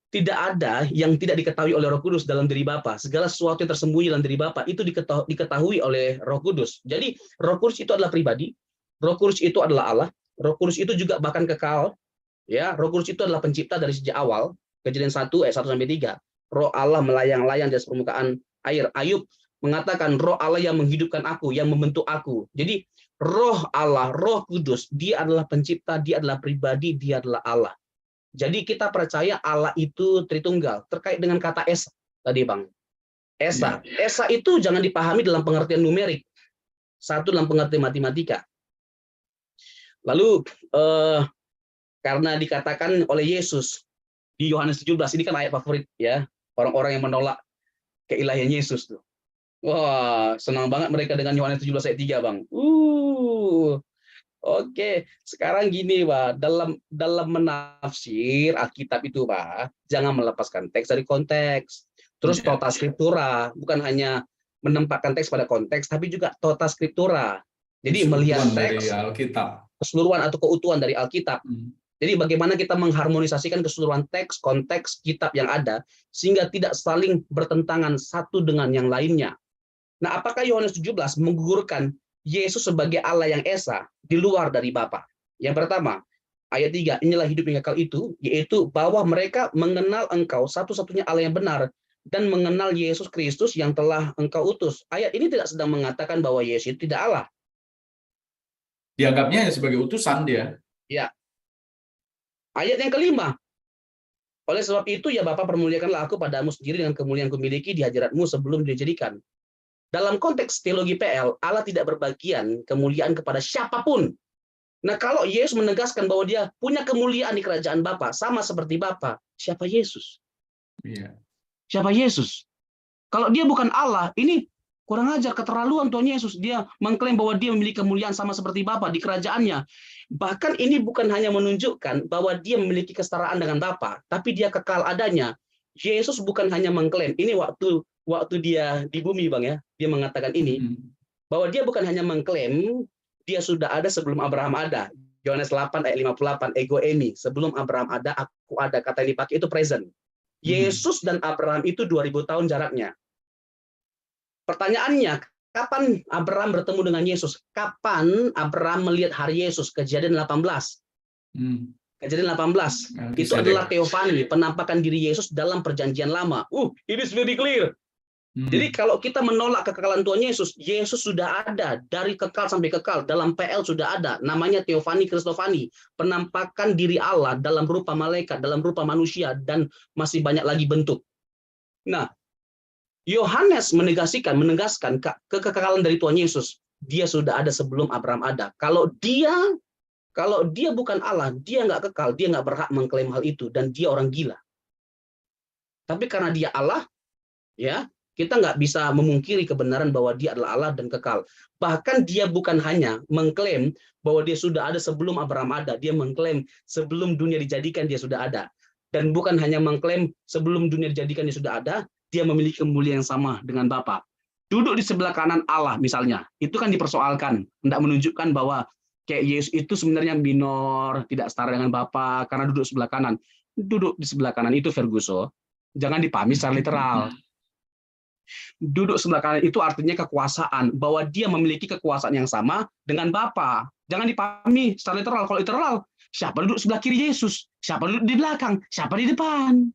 [SPEAKER 2] tidak ada yang tidak diketahui oleh Roh Kudus dalam diri Bapa. Segala sesuatu yang tersembunyi dalam diri Bapa itu diketahui oleh Roh Kudus. Jadi Roh Kudus itu adalah pribadi, Roh Kudus itu adalah Allah, Roh Kudus itu juga bahkan kekal, ya. Roh Kudus itu adalah pencipta dari sejak awal. Kejadian 1 ayat 1 sampai 3. Roh Allah melayang-layang di atas permukaan air. Ayub mengatakan Roh Allah yang menghidupkan aku, yang membentuk aku. Jadi Roh Allah, Roh Kudus, dia adalah pencipta, dia adalah pribadi, dia adalah Allah. Jadi kita percaya Allah itu Tritunggal. Terkait dengan kata Esa tadi, Bang. Esa. Esa itu jangan dipahami dalam pengertian numerik. Satu dalam pengertian matematika. Lalu karena dikatakan oleh Yesus di Yohanes 17, ini kan ayat favorit ya, orang-orang yang menolak keilahian Yesus tuh. Wah, senang banget mereka dengan Yohanes 17 ayat 3, Bang. Oke, sekarang gini, Pak, dalam menafsir Alkitab itu, Pak, jangan melepaskan teks dari konteks. Terus tota scriptura, bukan hanya menempatkan teks pada konteks, tapi juga tota scriptura. Jadi melihat teks
[SPEAKER 1] dari Alkitab,
[SPEAKER 2] keseluruhan atau keutuhan dari Alkitab. Jadi bagaimana kita mengharmonisasikan keseluruhan teks, konteks, kitab yang ada, sehingga tidak saling bertentangan satu dengan yang lainnya. Nah, apakah Yohanes 17 menggugurkan Yesus sebagai Allah yang Esa di luar dari Bapa? Yang pertama, ayat 3, inilah hidup yang kekal itu, yaitu bahwa mereka mengenal Engkau satu-satunya Allah yang benar, dan mengenal Yesus Kristus yang telah Engkau utus. Ayat ini tidak sedang mengatakan bahwa Yesus itu tidak Allah.
[SPEAKER 1] Dianggapnya sebagai utusan dia.
[SPEAKER 2] Ya. Ayat yang kelima, oleh sebab itu ya Bapa, permuliakanlah aku padamu sendiri dengan kemuliaan kumiliki di hadiratmu sebelum dijadikan. Dalam konteks teologi PL, Allah tidak berbagian kemuliaan kepada siapapun. Nah, kalau Yesus menegaskan bahwa dia punya kemuliaan di kerajaan Bapa, sama seperti Bapa, siapa Yesus?
[SPEAKER 1] Iya.
[SPEAKER 2] Siapa Yesus? Kalau dia bukan Allah, ini kurang ajar, keterlaluan Tuhan Yesus. Dia mengklaim bahwa dia memiliki kemuliaan sama seperti Bapa di kerajaannya. Bahkan ini bukan hanya menunjukkan bahwa dia memiliki kesetaraan dengan Bapa, tapi dia kekal adanya. Yesus bukan hanya mengklaim, ini waktu dia di bumi, Bang, ya, dia mengatakan ini, bahwa dia bukan hanya mengklaim dia sudah ada sebelum Abraham ada. Yohanes 8 ayat 58, ego emi, sebelum Abraham ada, aku ada. Kata yang dipakai itu present. Yesus dan Abraham itu 2000 tahun jaraknya. Pertanyaannya, kapan Abraham bertemu dengan Yesus? Kapan Abraham melihat hari Yesus? Kejadian 18. Kejadian 18. Itu adalah teofani, penampakan diri Yesus dalam perjanjian lama. It is very clear. Jadi kalau kita menolak kekekalan Tuhan Yesus, Yesus sudah ada dari kekal sampai kekal. Dalam PL sudah ada. Namanya teofani kristofani. Penampakan diri Allah dalam rupa malaikat, dalam rupa manusia, dan masih banyak lagi bentuk. Nah, Yohanes menegaskan kekekalan dari Tuhan Yesus. Dia sudah ada sebelum Abraham ada. Kalau dia bukan Allah, dia nggak kekal, dia nggak berhak mengklaim hal itu, dan dia orang gila. Tapi karena dia Allah, ya, kita nggak bisa memungkiri kebenaran bahwa dia adalah Allah dan kekal. Bahkan dia bukan hanya mengklaim bahwa dia sudah ada sebelum Abraham ada, dia mengklaim sebelum dunia dijadikan dia sudah ada. Dan bukan hanya mengklaim sebelum dunia dijadikan dia sudah ada, dia memiliki kemuliaan yang sama dengan Bapa. Duduk di sebelah kanan Allah misalnya, itu kan dipersoalkan, hendak menunjukkan bahwa kayak Yesus itu sebenarnya minor, tidak setara dengan Bapa karena duduk sebelah kanan. Duduk di sebelah kanan itu Ferguson, jangan dipahami secara literal. Duduk sebelah kanan itu artinya kekuasaan, bahwa dia memiliki kekuasaan yang sama dengan Bapa. Jangan dipahami secara literal. Kalau literal, siapa duduk sebelah kiri Yesus? Siapa duduk di belakang? Siapa di depan?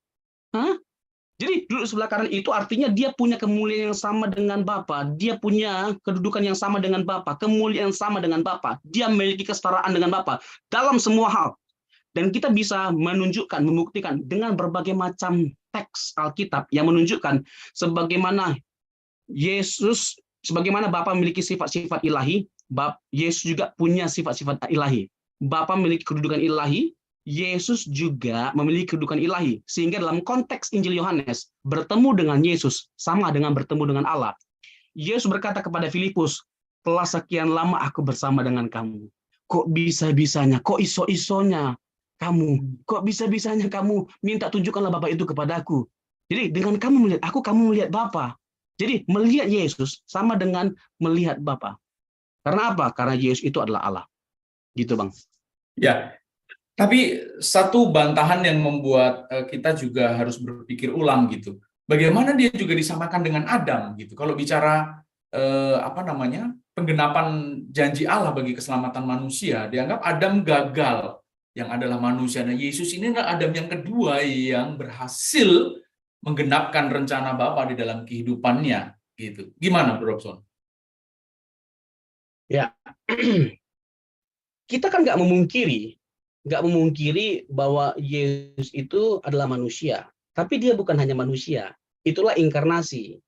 [SPEAKER 2] Jadi duduk sebelah kanan itu artinya dia punya kemuliaan yang sama dengan Bapa. Dia punya kedudukan yang sama dengan Bapa, kemuliaan yang sama dengan Bapa. Dia memiliki kesetaraan dengan Bapa dalam semua hal. Dan kita bisa menunjukkan, membuktikan dengan berbagai macam teks Alkitab yang menunjukkan sebagaimana Yesus, sebagaimana Bapa memiliki sifat-sifat ilahi, Yesus juga punya sifat-sifat ilahi. Bapa memiliki kedudukan ilahi, Yesus juga memiliki kedudukan ilahi. Sehingga dalam konteks Injil Yohanes, bertemu dengan Yesus sama dengan bertemu dengan Allah. Yesus berkata kepada Filipus, telah sekian lama aku bersama dengan kamu. Kok bisa-bisanya, kok iso-isonya kamu, kok bisa-bisanya kamu minta tunjukkanlah Bapa itu kepadaku. Jadi dengan kamu melihat aku, kamu melihat Bapa. Jadi melihat Yesus sama dengan melihat Bapa. Karena apa? Karena Yesus itu adalah Allah. Gitu, Bang.
[SPEAKER 1] Ya, tapi satu bantahan yang membuat kita juga harus berpikir ulang gitu. Bagaimana dia juga disamakan dengan Adam gitu. Kalau bicara penggenapan janji Allah bagi keselamatan manusia, dianggap Adam gagal yang adalah manusia. Nah, Yesus ini adalah Adam yang kedua yang berhasil menggenapkan rencana Bapa di dalam kehidupannya gitu. Gimana, Bro Robson?
[SPEAKER 2] Ya, kita kan nggak memungkiri bahwa Yesus itu adalah manusia. Tapi dia bukan hanya manusia. Itulah inkarnasi.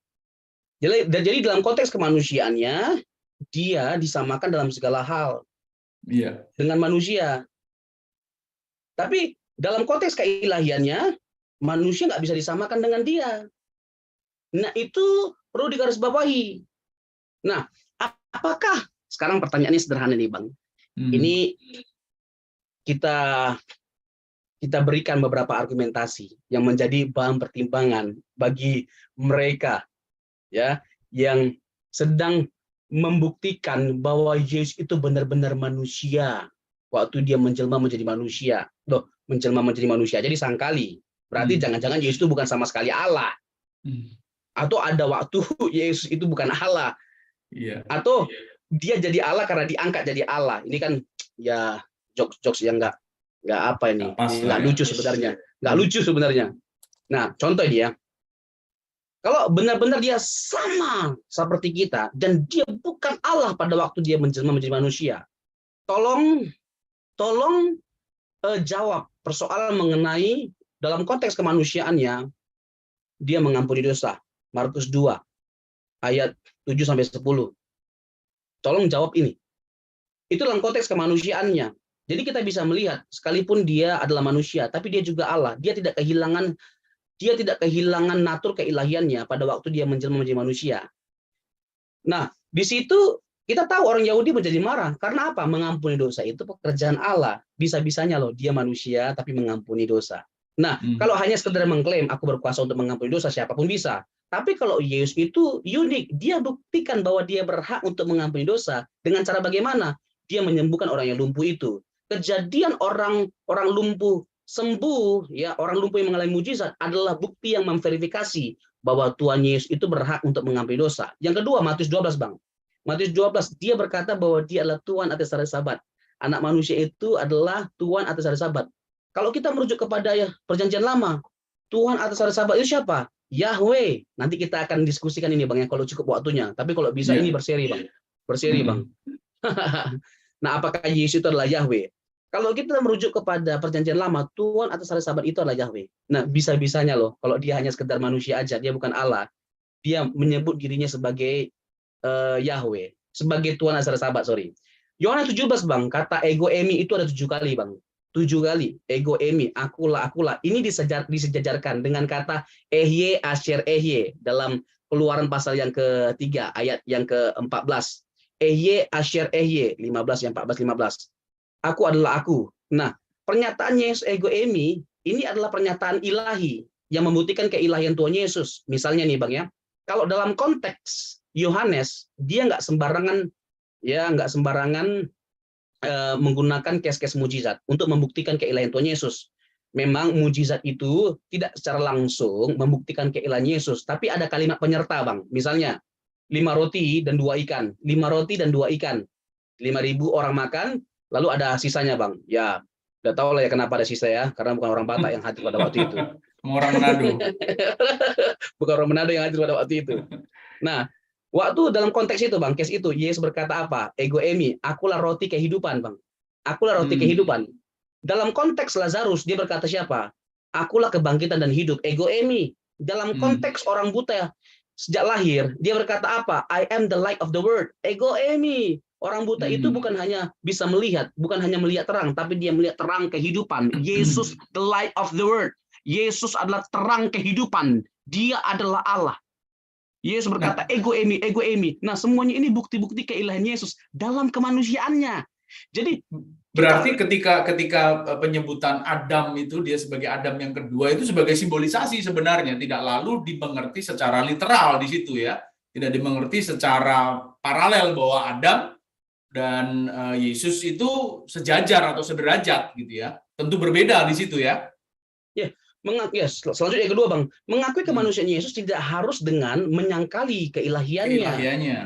[SPEAKER 2] Jadi dalam konteks kemanusiaannya, dia disamakan dalam segala hal dengan manusia. Tapi dalam konteks keilahiannya, manusia nggak bisa disamakan dengan dia. Nah, itu perlu digarisbawahi. Nah, apakah sekarang pertanyaannya sederhana nih, Bang. Ini kita berikan beberapa argumentasi yang menjadi bahan pertimbangan bagi mereka ya yang sedang membuktikan bahwa Yesus itu benar-benar manusia waktu dia menjelma menjadi manusia. Menjelma menjadi manusia jadi sangkali. Berarti jangan-jangan Yesus itu bukan sama sekali Allah. Atau ada waktu Yesus itu bukan Allah. Atau dia jadi Allah karena diangkat jadi Allah. Ini kan ya jokes-jokes yang nggak apa ini, nggak lucu sebenarnya, nggak lucu sebenarnya. Nah, contoh dia, kalau benar-benar dia sama seperti kita dan dia bukan Allah pada waktu dia menjelma menjadi manusia, tolong jawab persoalan mengenai dalam konteks kemanusiaannya dia mengampuni dosa. Markus 2 ayat 7-10. Tolong jawab ini. Itu dalam konteks kemanusiaannya. Jadi kita bisa melihat sekalipun dia adalah manusia, tapi dia juga Allah. Dia tidak kehilangan natur keilahiannya pada waktu dia menjelma menjadi manusia. Nah, di situ kita tahu orang Yahudi menjadi marah. Karena apa? Mengampuni dosa itu pekerjaan Allah. Bisa-bisanya loh dia manusia tapi mengampuni dosa. Nah, kalau hanya sekedar mengklaim aku berkuasa untuk mengampuni dosa, siapapun bisa. Tapi kalau Yesus itu unik, dia buktikan bahwa dia berhak untuk mengampuni dosa dengan cara bagaimana? Dia menyembuhkan orang yang lumpuh itu. Kejadian orang lumpuh sembuh, ya orang lumpuh yang mengalami mujizat adalah bukti yang memverifikasi bahwa Tuhan Yesus itu berhak untuk mengampuni dosa. Yang kedua, Matius 12, Bang. Matius 12, dia berkata bahwa dia adalah Tuhan atas hari Sabat. Anak manusia itu adalah Tuhan atas hari Sabat. Kalau kita merujuk kepada perjanjian lama, Tuhan atas hari Sabat itu siapa? Yahweh. Nanti kita akan diskusikan ini, Bang, ya kalau cukup waktunya. Tapi kalau bisa ini berseri, Bang. Berseri, Bang. Nah, apakah Yesus itu adalah Yahweh? Kalau kita merujuk kepada perjanjian lama, Tuhan atas hari Sabat itu adalah Yahweh. Nah, bisa-bisanya loh, kalau dia hanya sekedar manusia aja, dia bukan Allah. Dia menyebut dirinya sebagai Yahweh, sebagai Tuhan atas hari Sabat, sorry. Yohanes 17, Bang, kata ego emi itu ada 7 kali, Bang. 7 kali, ego emi, akulah. Ini disejajarkan dengan kata ehye, asher ehye, dalam Keluaran pasal yang ketiga, ayat yang ke-14. Ehye, asher ehye, 15, yang 14-15. Aku adalah aku. Nah, pernyataan Yesus ego emi, ini adalah pernyataan ilahi yang membuktikan keilahian Tuhan Yesus. Misalnya nih, Bang, ya, kalau dalam konteks Yohanes, dia nggak sembarangan menggunakan kes-kes mujizat untuk membuktikan keilahian Tuhan Yesus. Memang mujizat itu tidak secara langsung membuktikan keilahian Yesus, tapi ada kalimat penyerta, Bang. Misalnya, 5 roti dan 2 ikan. 5 roti dan 2 ikan. 5.000 orang makan, lalu ada sisanya, Bang. Ya, udah tahu lah ya kenapa ada sisa ya, karena bukan orang Batak yang hadir pada waktu itu.
[SPEAKER 1] Orang Manado.
[SPEAKER 2] Bukan orang Manado yang hadir pada waktu itu. Nah, waktu dalam konteks itu, Bang, case itu, Yesus berkata apa? Ego emi, akulah roti kehidupan, Bang. Akulah roti kehidupan. Dalam konteks Lazarus, dia berkata siapa? Akulah kebangkitan dan hidup. Ego emi. Dalam konteks orang buta sejak lahir, dia berkata apa? I am the light of the world. Ego emi. Orang buta itu bukan hanya bisa melihat, bukan hanya melihat terang, tapi dia melihat terang kehidupan. Yesus, the light of the world. Yesus adalah terang kehidupan. Dia adalah Allah. Yesus berkata, ego emi, ego emi. Nah, semuanya ini bukti-bukti keilahian Yesus dalam kemanusiaannya. Jadi
[SPEAKER 1] Berarti ketika penyebutan Adam itu dia sebagai Adam yang kedua itu sebagai simbolisasi sebenarnya, tidak lalu dimengerti secara literal di situ ya. Tidak dimengerti secara paralel bahwa Adam dan Yesus itu sejajar atau sederajat gitu ya. Tentu berbeda di situ ya.
[SPEAKER 2] ya, selanjutnya yang kedua, Bang, mengakui kemanusiaan Yesus tidak harus dengan menyangkali keilahiannya.
[SPEAKER 1] Keilahiannya.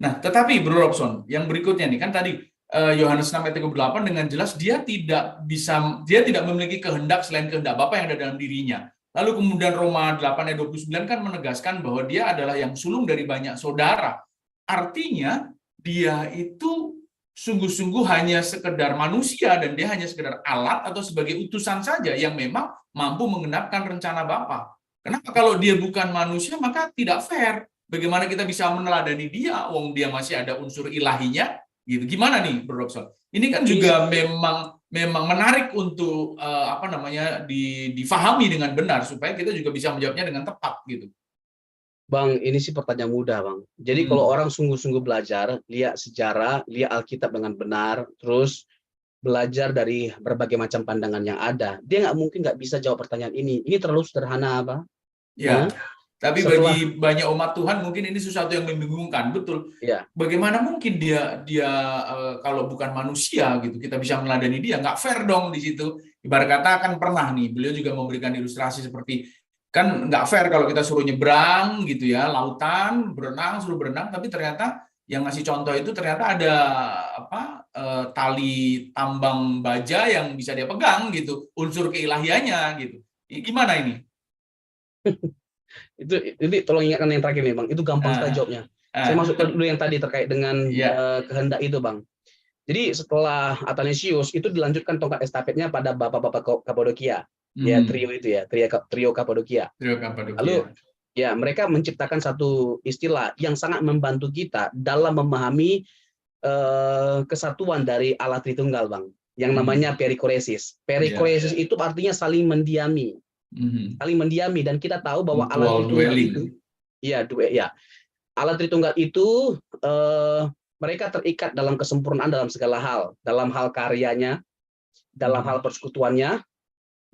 [SPEAKER 1] Nah, tetapi Bro Robson, yang berikutnya nih kan tadi Yohanes 6 ayat 38 dengan jelas dia tidak memiliki kehendak selain kehendak Bapa yang ada dalam dirinya. Lalu kemudian Roma 8 ayat 29 kan menegaskan bahwa dia adalah yang sulung dari banyak saudara. Artinya dia itu sungguh-sungguh hanya sekedar manusia dan dia hanya sekedar alat atau sebagai utusan saja yang memang mampu menggenapkan rencana Bapa. Kenapa kalau dia bukan manusia maka tidak fair? Bagaimana kita bisa meneladani dia? Wong dia masih ada unsur ilahinya. Gitu. Gimana nih, Bro Robson? Ini kan juga memang menarik untuk difahami dengan benar supaya kita juga bisa menjawabnya dengan tepat gitu.
[SPEAKER 2] Bang, ini sih pertanyaan mudah, Bang. Jadi kalau orang sungguh-sungguh belajar, lihat sejarah, lihat Alkitab dengan benar, terus belajar dari berbagai macam pandangan yang ada, dia nggak bisa jawab pertanyaan ini. Ini terlalu sederhana, apa?
[SPEAKER 1] Ya. Tapi bagi banyak umat Tuhan mungkin ini sesuatu yang membingungkan, betul.
[SPEAKER 2] Ya.
[SPEAKER 1] Bagaimana mungkin dia kalau bukan manusia gitu kita bisa meneladani dia? Nggak fair dong di situ. Ibarat kata kan pernah nih beliau juga memberikan ilustrasi seperti kan nggak fair kalau kita suruh nyebrang gitu ya lautan suruh berenang, tapi ternyata yang ngasih contoh itu ternyata ada tali tambang baja yang bisa dia pegang gitu, unsur keilahiannya gitu. Gimana ini?
[SPEAKER 2] Itu tolong ingatkan yang terakhir nih, Bang. Itu gampang sekali jawabnya. Saya masukkan dulu yang tadi terkait dengan kehendak itu, Bang. Jadi setelah Athanasius itu dilanjutkan tongkat estafetnya pada bapak-bapak Kapadokia. Ya, trio Kapadokia. Lalu ya mereka menciptakan satu istilah yang sangat membantu kita dalam memahami kesatuan dari Allah Tritunggal, Bang. Yang namanya perikoresis. Perikoresis itu artinya saling mendiami. Saling mendiami, dan kita tahu bahwa Allah Tritunggal itu Allah Tritunggal itu mereka terikat dalam kesempurnaan dalam segala hal, dalam hal karyanya, dalam hal persekutuannya,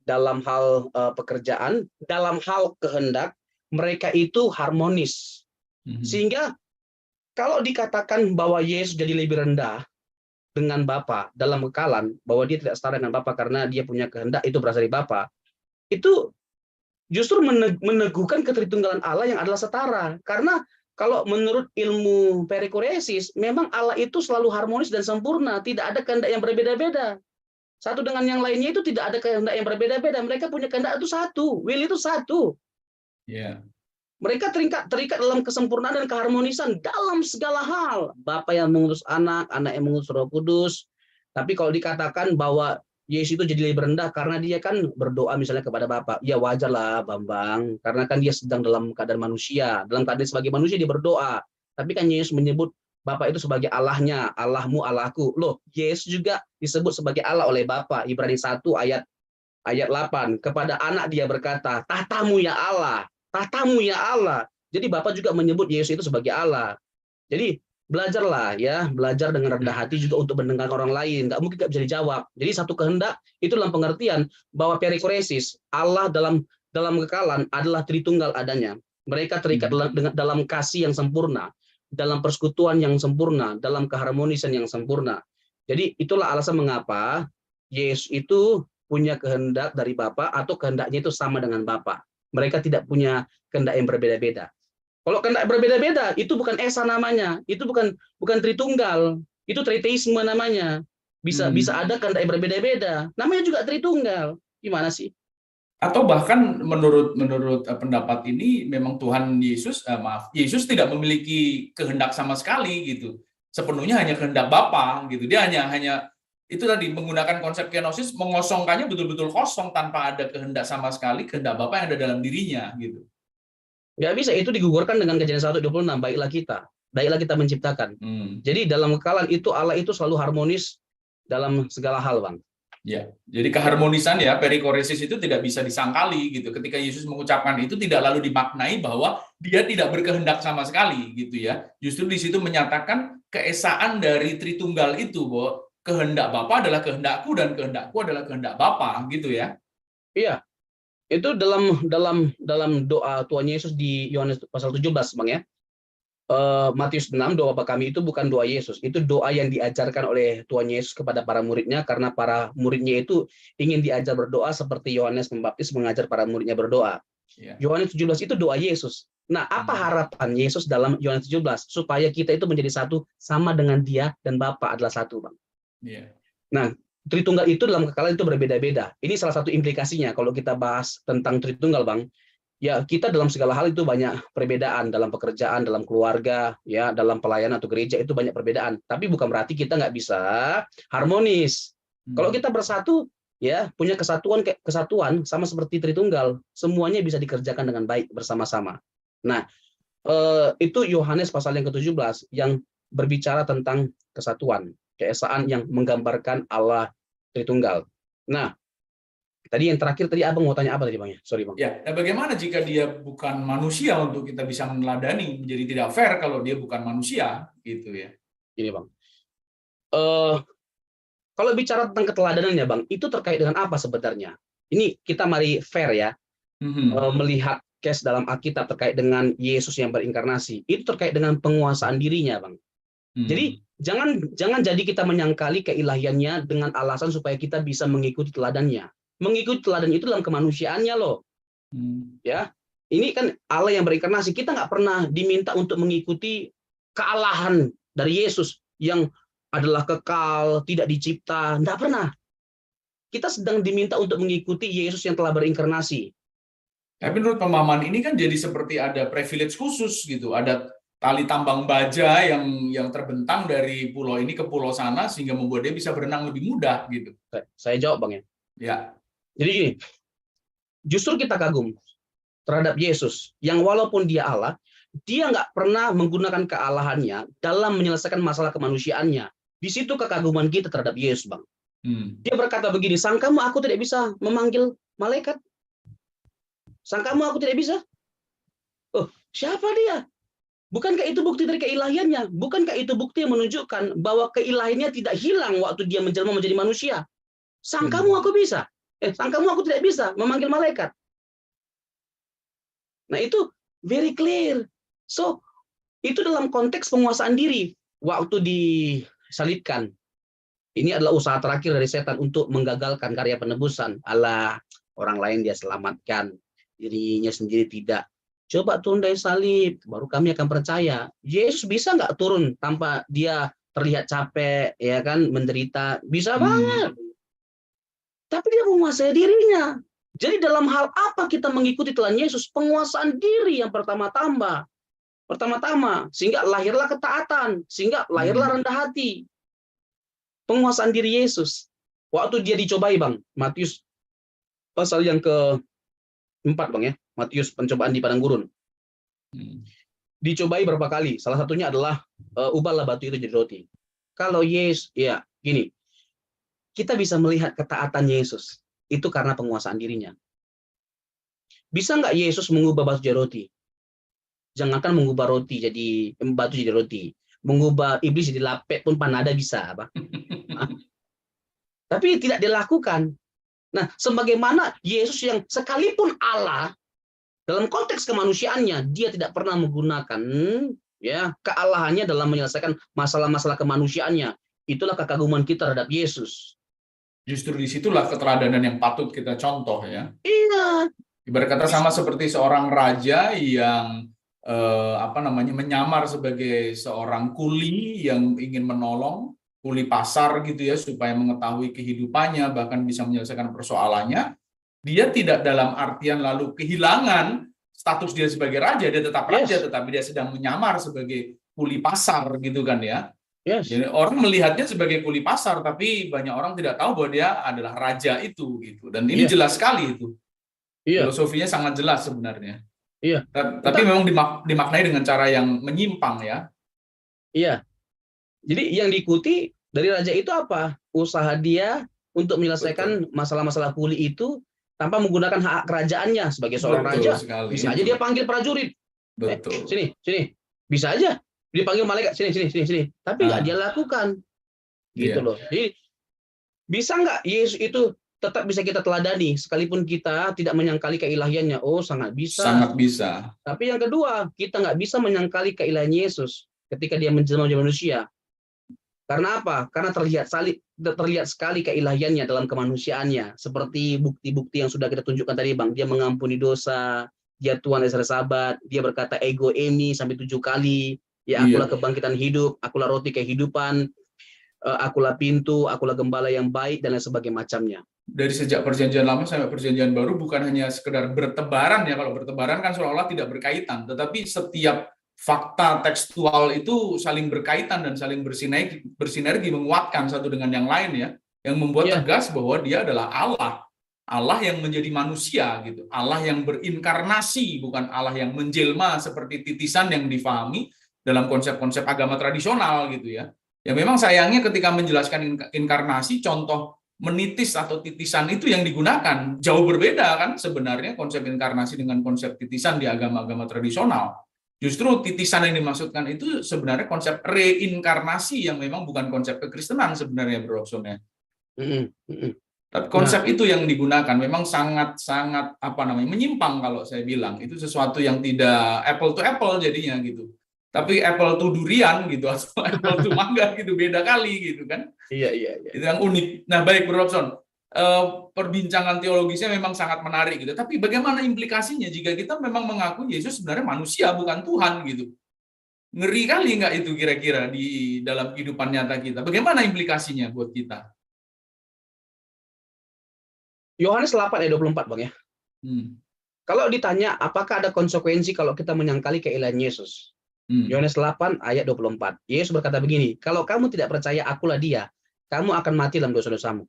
[SPEAKER 2] dalam hal pekerjaan, dalam hal kehendak, mereka itu harmonis. Sehingga kalau dikatakan bahwa Yesus jadi lebih rendah dengan Bapa dalam kekalan, bahwa dia tidak setara dengan Bapa karena dia punya kehendak itu berasal dari Bapa, itu justru meneguhkan ketritunggalan Allah yang adalah setara. Karena kalau menurut ilmu perikoresis, memang Allah itu selalu harmonis dan sempurna, tidak ada kehendak yang berbeda-beda. Satu dengan yang lainnya itu tidak ada kehendak yang berbeda-beda. Mereka punya kehendak itu satu, will itu satu. Mereka terikat dalam kesempurnaan dan keharmonisan dalam segala hal. Bapa yang mengutus anak, anak yang mengutus Roh Kudus. Tapi kalau dikatakan bahwa Yesus itu jadi lebih rendah karena dia kan berdoa misalnya kepada Bapa. Ya wajarlah, Bambang, karena kan dia sedang dalam keadaan manusia. Dalam keadaan sebagai manusia dia berdoa. Tapi kan Yesus menyebut Bapa itu sebagai Allahnya, Allahmu, Allahku. Loh, Yesus juga disebut sebagai Allah oleh Bapa. Ibrani 1 ayat 8. Kepada anak dia berkata, tahtamu ya Allah, tahtamu ya Allah. Jadi Bapa juga menyebut Yesus itu sebagai Allah. Jadi belajarlah ya, belajar dengan rendah hati juga untuk mendengar orang lain. Nggak mungkin nggak bisa dijawab. Jadi satu kehendak itu dalam pengertian bahwa perikoresis, Allah dalam kekalan adalah Tritunggal adanya. Mereka terikat dalam kasih yang sempurna, dalam persekutuan yang sempurna, dalam keharmonisan yang sempurna. Jadi itulah alasan mengapa Yesus itu punya kehendak dari Bapa atau kehendaknya itu sama dengan Bapa. Mereka tidak punya kehendak yang berbeda-beda. Kalau kehendak berbeda-beda, itu bukan esa namanya, itu bukan Tritunggal, itu triteisme namanya. Bisa ada kehendak yang berbeda-beda, namanya juga Tritunggal. Gimana sih?
[SPEAKER 1] Atau bahkan menurut pendapat ini memang Tuhan Yesus Yesus tidak memiliki kehendak sama sekali gitu. Sepenuhnya hanya kehendak Bapa gitu. Dia hanya itu tadi menggunakan konsep kenosis, mengosongkannya betul-betul kosong tanpa ada kehendak sama sekali, kehendak Bapa yang ada dalam dirinya gitu.
[SPEAKER 2] Nggak bisa, itu digugurkan dengan Kejadian 1:26, baiklah kita menciptakan. Jadi dalam kekalan itu Allah itu selalu harmonis dalam segala hal, Bang.
[SPEAKER 1] Ya, jadi keharmonisan ya, perikoresis itu tidak bisa disangkali gitu. Ketika Yesus mengucapkan itu tidak lalu dimaknai bahwa dia tidak berkehendak sama sekali gitu ya. Justru di situ menyatakan keesaan dari Tritunggal itu, bahwa kehendak Bapa adalah kehendakku dan kehendakku adalah kehendak Bapa, gitu ya.
[SPEAKER 2] Iya, itu dalam doa Tuhan Yesus di Yohanes pasal 17, Bang ya. Matius 6, doa Bapa kami itu bukan doa Yesus, itu doa yang diajarkan oleh Tuhan Yesus kepada para muridnya, karena para muridnya itu ingin diajar berdoa seperti Yohanes Pembaptis mengajar para muridnya berdoa.
[SPEAKER 1] Ya.
[SPEAKER 2] Yohanes 17 itu doa Yesus. Nah, apa harapan Yesus dalam Yohanes 17? Supaya kita itu menjadi satu sama dengan Dia dan Bapa adalah satu, Bang.
[SPEAKER 1] Ya.
[SPEAKER 2] Nah, Tritunggal itu dalam kekalahan itu berbeda-beda. Ini salah satu implikasinya kalau kita bahas tentang Tritunggal, Bang. Ya, kita dalam segala hal itu banyak perbedaan, dalam pekerjaan, dalam keluarga, ya, dalam pelayanan atau gereja itu banyak perbedaan. Tapi bukan berarti kita nggak bisa harmonis. Kalau kita bersatu, ya, punya kesatuan sama seperti Tritunggal, semuanya bisa dikerjakan dengan baik bersama-sama. Nah, itu Yohanes pasal yang ke-17 yang berbicara tentang kesatuan, keesaan yang menggambarkan Allah Tritunggal. Nah, tadi yang terakhir tadi Abang mau tanya apa tadi, Bang ya? Sorry, Bang.
[SPEAKER 1] Ya, nah bagaimana jika dia bukan manusia untuk kita bisa meneladani? Menjadi tidak fair kalau dia bukan manusia, gitu ya.
[SPEAKER 2] Ini, Bang. Kalau bicara tentang keteladanan ya, Bang, itu terkait dengan apa sebenarnya? Ini kita mari fair ya, melihat case dalam Alkitab terkait dengan Yesus yang berinkarnasi. Itu terkait dengan penguasaan dirinya, Bang. Jadi jangan jadi kita menyangkali keilahiannya dengan alasan supaya kita bisa mengikuti teladannya. Mengikuti teladan itu dalam kemanusiaannya loh. Ya, ini kan Allah yang berinkarnasi. Kita nggak pernah diminta untuk mengikuti kealahan dari Yesus yang adalah kekal, tidak dicipta. Nggak pernah. Kita sedang diminta untuk mengikuti Yesus yang telah berinkarnasi.
[SPEAKER 1] Tapi menurut pemahaman ini kan jadi seperti ada privilege khusus gitu. Ada tali tambang baja yang terbentang dari pulau ini ke pulau sana sehingga membuat dia bisa berenang lebih mudah gitu.
[SPEAKER 2] Saya jawab, Bang ya.
[SPEAKER 1] Ya.
[SPEAKER 2] Jadi gini, justru kita kagum terhadap Yesus yang walaupun dia Allah, dia nggak pernah menggunakan kealahannya dalam menyelesaikan masalah kemanusiaannya. Di situ kekaguman kita terhadap Yesus, Bang. Dia berkata begini, sangkamu aku tidak bisa memanggil malaikat? Sangkamu aku tidak bisa? Oh, siapa dia? Bukankah itu bukti dari keilahiannya? Bukankah itu bukti yang menunjukkan bahwa keilahiannya tidak hilang waktu dia menjelma menjadi manusia? Sangkamu aku bisa? Sangkamu aku tidak bisa memanggil malaikat? Nah, itu very clear. So, itu dalam konteks penguasaan diri. Waktu disalibkan, ini adalah usaha terakhir dari setan untuk menggagalkan karya penebusan. Allah, orang lain dia selamatkan, dirinya sendiri tidak. Coba turun dari salib, baru kami akan percaya. Yesus bisa nggak turun tanpa dia terlihat capek, ya kan, menderita? Bisa banget. Tapi dia menguasai dirinya. Jadi dalam hal apa kita mengikuti teladan Yesus? Penguasaan diri yang pertama-tama, sehingga lahirlah ketaatan, sehingga lahirlah rendah hati. Penguasaan diri Yesus. Waktu dia dicobai, Bang, Matius pasal yang ke-4, Bang ya, Matius pencobaan di padang gurun. Dicobai berapa kali? Salah satunya adalah ubahlah batu itu jadi roti. Kalau Yesus, ya gini, kita bisa melihat ketaatan Yesus itu karena penguasaan dirinya. Bisa nggak Yesus mengubah batu jadi roti? Jangankan mengubah roti jadi batu jadi roti, mengubah iblis jadi lapet pun panada bisa, Bang. Tapi tidak dilakukan. Nah, sebagaimana Yesus yang sekalipun Allah dalam konteks kemanusiaannya, dia tidak pernah menggunakan ya kealahannya dalam menyelesaikan masalah-masalah kemanusiaannya. Itulah kekaguman kita terhadap Yesus.
[SPEAKER 1] Justru disitulah keteladanan yang patut kita contoh ya.
[SPEAKER 2] Iya.
[SPEAKER 1] Ibarat kata sama seperti seorang raja yang menyamar sebagai seorang kuli yang ingin menolong, kuli pasar gitu ya, supaya mengetahui kehidupannya, bahkan bisa menyelesaikan persoalannya. Dia tidak dalam artian lalu kehilangan status dia sebagai raja, dia tetap raja, tetapi dia sedang menyamar sebagai kuli pasar gitu kan ya. Jadi orang melihatnya sebagai kuli pasar, tapi banyak orang tidak tahu bahwa dia adalah raja itu gitu. Dan ini jelas sekali itu. Filosofinya sangat jelas sebenarnya. Tapi memang dimaknai dengan cara yang menyimpang ya. Iya.
[SPEAKER 2] Jadi yang diikuti dari raja itu apa? Usaha dia untuk menyelesaikan masalah-masalah kuli itu tanpa menggunakan hak kerajaannya sebagai seorang raja. Bisa aja dia panggil prajurit. Sini. Bisa aja. Dipanggil malaikat, sini. Tapi nggak dia lakukan. Gitu
[SPEAKER 1] Iya.
[SPEAKER 2] loh. Jadi bisa nggak Yesus itu tetap bisa kita teladani sekalipun kita tidak menyangkali keilahiannya? Oh, sangat bisa.
[SPEAKER 1] Sangat bisa.
[SPEAKER 2] Tapi yang kedua, kita nggak bisa menyangkali keilahian Yesus ketika dia menjelma menjadi manusia. Karena apa? Karena terlihat sekali keilahiannya dalam kemanusiaannya. Seperti bukti-bukti yang sudah kita tunjukkan tadi, Bang. Dia mengampuni dosa, dia Tuhan Yesus Sabat, dia berkata ego emi sampai 7 kali. Ya, akulah
[SPEAKER 1] Iya.
[SPEAKER 2] kebangkitan hidup, akulah roti kehidupan, akulah pintu, akulah gembala yang baik, dan lain sebagainya macamnya.
[SPEAKER 1] Dari sejak perjanjian lama sampai perjanjian baru bukan hanya sekedar bertebaran ya, kalau bertebaran kan seolah-olah tidak berkaitan, tetapi setiap fakta tekstual itu saling berkaitan dan saling bersinergi menguatkan satu dengan yang lain ya, yang membuat
[SPEAKER 2] Ya,
[SPEAKER 1] tegas bahwa dia adalah Allah yang menjadi manusia gitu, Allah yang berinkarnasi, bukan Allah yang menjelma seperti titisan yang difahami dalam konsep-konsep agama tradisional gitu ya. Ya memang sayangnya ketika menjelaskan inkarnasi, contoh menitis atau titisan itu yang digunakan jauh berbeda kan sebenarnya konsep inkarnasi dengan konsep titisan di agama-agama tradisional. Justru titisan yang dimaksudkan itu sebenarnya konsep reinkarnasi yang memang bukan konsep kekristenan sebenarnya, Bro Robson ya. Tapi
[SPEAKER 2] nah,
[SPEAKER 1] konsep itu yang digunakan memang sangat-sangat menyimpang kalau saya bilang. Itu sesuatu yang tidak apple to apple jadinya gitu. Tapi apple to durian gitu atau apple to mangga gitu beda kali gitu kan.
[SPEAKER 2] iya, iya, iya.
[SPEAKER 1] Itu yang unik. Nah, baik Bro Robson, perbincangan teologisnya memang sangat menarik gitu. Tapi bagaimana implikasinya jika kita memang mengaku Yesus sebenarnya manusia bukan Tuhan gitu? Ngeri kali nggak itu kira-kira di dalam kehidupan nyata kita? Bagaimana implikasinya buat kita?
[SPEAKER 2] Yohanes 8 ayat 24, Bang ya.
[SPEAKER 1] Hmm.
[SPEAKER 2] Kalau ditanya apakah ada konsekuensi kalau kita menyangkali keilahian Yesus?
[SPEAKER 1] Hmm.
[SPEAKER 2] Yohanes 8 ayat 24. Yesus berkata begini, kalau kamu tidak percaya akulah dia, kamu akan mati dalam dosa-dosamu.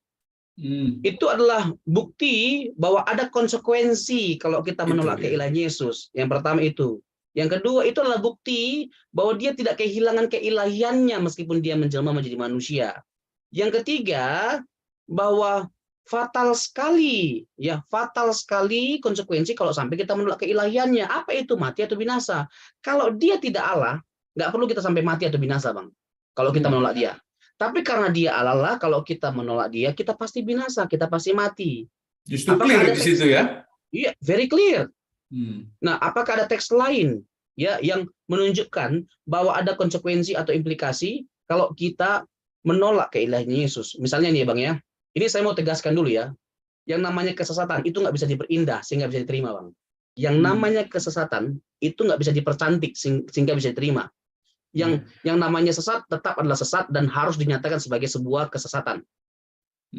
[SPEAKER 1] Hmm.
[SPEAKER 2] Itu adalah bukti bahwa ada konsekuensi kalau kita
[SPEAKER 1] Itu
[SPEAKER 2] menolak
[SPEAKER 1] dia.
[SPEAKER 2] keilahian Yesus. Yang pertama itu. Yang kedua itu adalah bukti bahwa dia tidak kehilangan keilahiannya meskipun dia menjelma menjadi manusia. Yang ketiga, bahwa fatal sekali konsekuensi kalau sampai kita menolak keilahiannya. Apa itu? Mati atau binasa. Kalau dia tidak Allah, nggak perlu kita sampai mati atau binasa, Bang. Kalau kita
[SPEAKER 1] Ya.
[SPEAKER 2] menolak dia. Tapi karena dia Allah lah, kalau kita menolak dia, kita pasti binasa, kita pasti mati.
[SPEAKER 1] Justru
[SPEAKER 2] Apakah
[SPEAKER 1] clear
[SPEAKER 2] ada
[SPEAKER 1] di
[SPEAKER 2] teks?
[SPEAKER 1] situ ya.
[SPEAKER 2] Iya, very clear.
[SPEAKER 1] Hmm.
[SPEAKER 2] Nah, apakah ada teks lain ya yang menunjukkan bahwa ada konsekuensi atau implikasi kalau kita menolak keilahian Yesus? Misalnya nih, Bang ya. Ini saya mau tegaskan dulu ya. Yang namanya kesesatan itu nggak bisa diperindah sehingga bisa diterima, Bang. Yang namanya kesesatan itu nggak bisa dipercantik sehingga bisa diterima. Yang namanya sesat tetap adalah sesat dan harus dinyatakan sebagai sebuah kesesatan.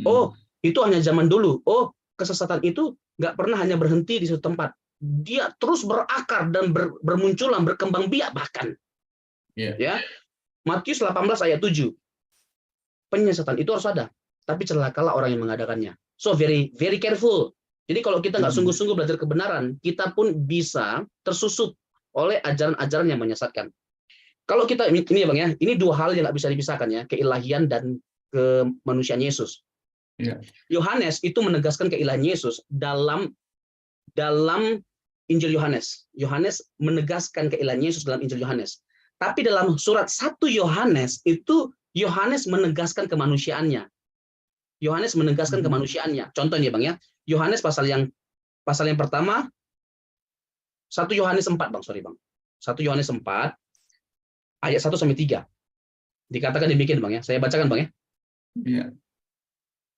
[SPEAKER 2] Oh, itu hanya zaman dulu. Oh, kesesatan itu nggak pernah hanya berhenti di suatu tempat. Dia terus berakar dan bermunculan, berkembang biak bahkan. Ya, Matius 18 ayat 7. Penyesatan itu harus ada, tapi celakalah orang yang mengadakannya. So very very careful. Jadi kalau kita nggak sungguh-sungguh belajar kebenaran, kita pun bisa tersusup oleh ajaran-ajaran yang menyesatkan. Kalau kita ini ya Bang ya, ini dua hal yang nggak bisa dipisahkan ya, keilahian dan kemanusiaan Yesus. Yohanes itu menegaskan keilahian Yesus dalam Injil Yohanes. Yohanes menegaskan keilahian Yesus dalam Injil Yohanes. Tapi dalam surat 1 Yohanes itu Yohanes menegaskan kemanusiaannya. Yohanes menegaskan kemanusiaannya. Contohnya Bang ya, Yohanes pasal yang pertama 1 Yohanes 4 Bang, sorry Bang. 1 Yohanes 4 ayat 1 sampai 3. Dikatakan demikian Bang ya. Saya bacakan Bang ya.
[SPEAKER 1] Iya.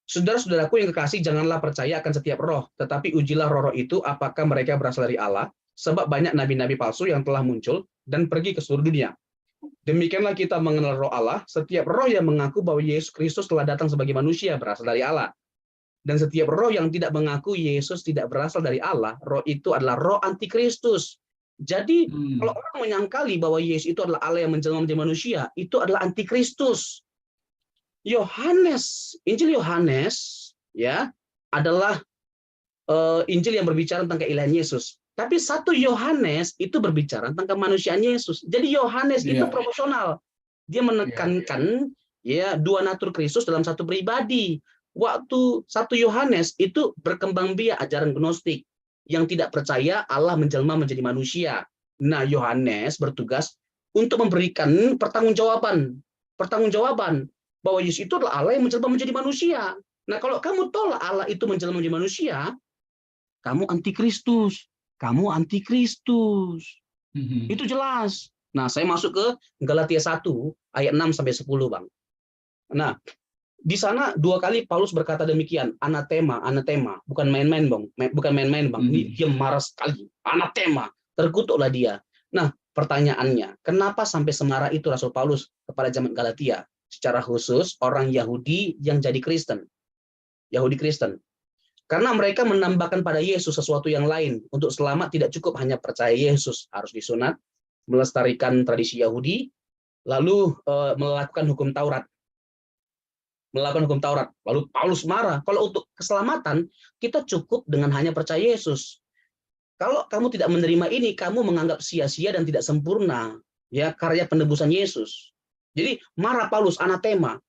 [SPEAKER 2] Saudara-saudaraku yang kekasih, janganlah percaya akan setiap roh, tetapi ujilah roh-roh itu apakah mereka berasal dari Allah, sebab banyak nabi-nabi palsu yang telah muncul dan pergi ke seluruh dunia. Demikianlah kita mengenal roh Allah, setiap roh yang mengaku bahwa Yesus Kristus telah datang sebagai manusia berasal dari Allah. Dan setiap roh yang tidak mengaku Yesus tidak berasal dari Allah, roh itu adalah roh antikristus. Jadi kalau orang menyangkali bahwa Yesus itu adalah Allah yang menjelma menjadi manusia, itu adalah antikristus. Injil Yohanes ya adalah Injil yang berbicara tentang keilahian Yesus. Tapi 1 Yohanes itu berbicara tentang kemanusiaan Yesus. Jadi Yohanes itu proporsional. Dia menekankan ya dua natur Kristus dalam satu pribadi. Waktu 1 Yohanes itu berkembang biak ajaran gnostik yang tidak percaya Allah menjelma menjadi manusia. Nah, Yohanes bertugas untuk memberikan pertanggungjawaban bahwa Yesus itu adalah Allah yang menjelma menjadi manusia. Nah, kalau kamu tolak Allah itu menjelma menjadi manusia, kamu antikristus. Kamu antikristus. Itu jelas. Nah, saya masuk ke Galatia 1 ayat 6 sampai 10, Bang. Nah, di sana 2 kali Paulus berkata demikian, anatema, anatema, bukan main-main, Bang. Bukan main-main, Bang. Ini dia marah sekali. Anatema, terkutuklah dia. Nah, pertanyaannya, kenapa sampai semarah itu Rasul Paulus kepada jemaat Galatia? Secara khusus orang Yahudi yang jadi Kristen. Yahudi Kristen. Karena mereka menambahkan pada Yesus sesuatu yang lain. Untuk selamat tidak cukup hanya percaya Yesus, harus disunat, melestarikan tradisi Yahudi, lalu melakukan hukum Taurat. Lalu Paulus marah. Kalau untuk keselamatan, kita cukup dengan hanya percaya Yesus. Kalau kamu tidak menerima ini, kamu menganggap sia-sia dan tidak sempurna ya karya penebusan Yesus. Jadi marah Paulus, anatema.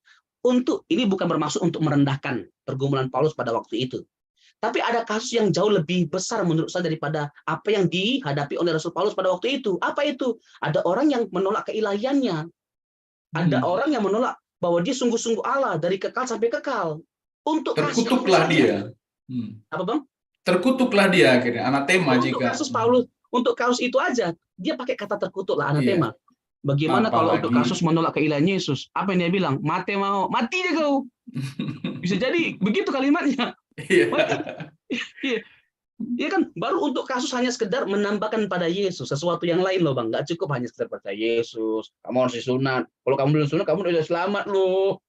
[SPEAKER 2] Ini bukan bermaksud untuk merendahkan pergumulan Paulus pada waktu itu. Tapi ada kasus yang jauh lebih besar menurut saya daripada apa yang dihadapi oleh Rasul Paulus pada waktu itu. Apa itu? Ada orang yang menolak keilahiannya. Ada orang yang menolak bahwa dia sungguh-sungguh Allah dari kekal sampai kekal. Untuk
[SPEAKER 1] terkutuklah dia.
[SPEAKER 2] Apa, Bang?
[SPEAKER 1] Terkutuklah dia akhirnya, anatema
[SPEAKER 2] untuk
[SPEAKER 1] jika.
[SPEAKER 2] Kasus Paulus, untuk kasus itu aja, dia pakai kata terkutuklah, anatema.
[SPEAKER 1] Iya.
[SPEAKER 2] Bagaimana kalau
[SPEAKER 1] Apalagi
[SPEAKER 2] untuk kasus menolak keilahian Yesus? Apa yang dia bilang? Mati mau, mati deh kau. Bisa jadi begitu kalimatnya.
[SPEAKER 1] Iya.
[SPEAKER 2] Iya. Iya kan, baru untuk kasus hanya sekedar menambahkan pada Yesus sesuatu yang lain loh, Bang. Nggak cukup hanya sekedar percaya Yesus. Kamu harus disunat. Kalau kamu belum sunat, kamu udah selamat loh.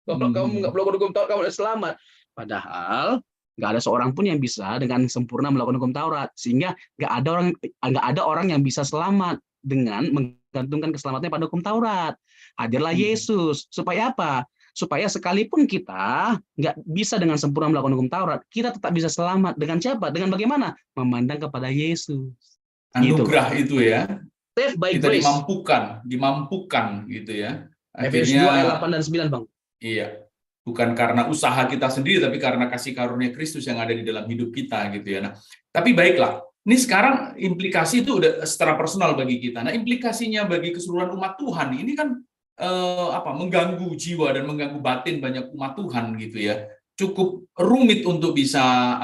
[SPEAKER 2] Kalau kamu nggak melakukan hukum Taurat, kamu udah selamat. Padahal nggak ada seorang pun yang bisa dengan sempurna melakukan hukum Taurat, sehingga nggak ada orang yang bisa selamat dengan menggantungkan keselamatannya pada hukum Taurat. Hadirlah Yesus supaya apa? Supaya sekalipun kita nggak bisa dengan sempurna melakukan hukum Taurat, kita tetap bisa selamat. Dengan siapa? Dengan bagaimana? Memandang kepada Yesus.
[SPEAKER 1] Anugerah
[SPEAKER 2] gitu.
[SPEAKER 1] Itu ya.
[SPEAKER 2] Saved by
[SPEAKER 1] kita
[SPEAKER 2] grace.
[SPEAKER 1] dimampukan gitu ya.
[SPEAKER 2] Efesus 2 ayat 8 dan 9, Bang.
[SPEAKER 1] Iya. Bukan karena usaha kita sendiri, tapi karena kasih karunia Kristus yang ada di dalam hidup kita gitu ya. Nah, tapi baiklah. Ini sekarang implikasi itu udah secara personal bagi kita. Nah, implikasinya bagi keseluruhan umat Tuhan ini kan mengganggu jiwa dan mengganggu batin banyak umat Tuhan gitu ya. Cukup rumit untuk bisa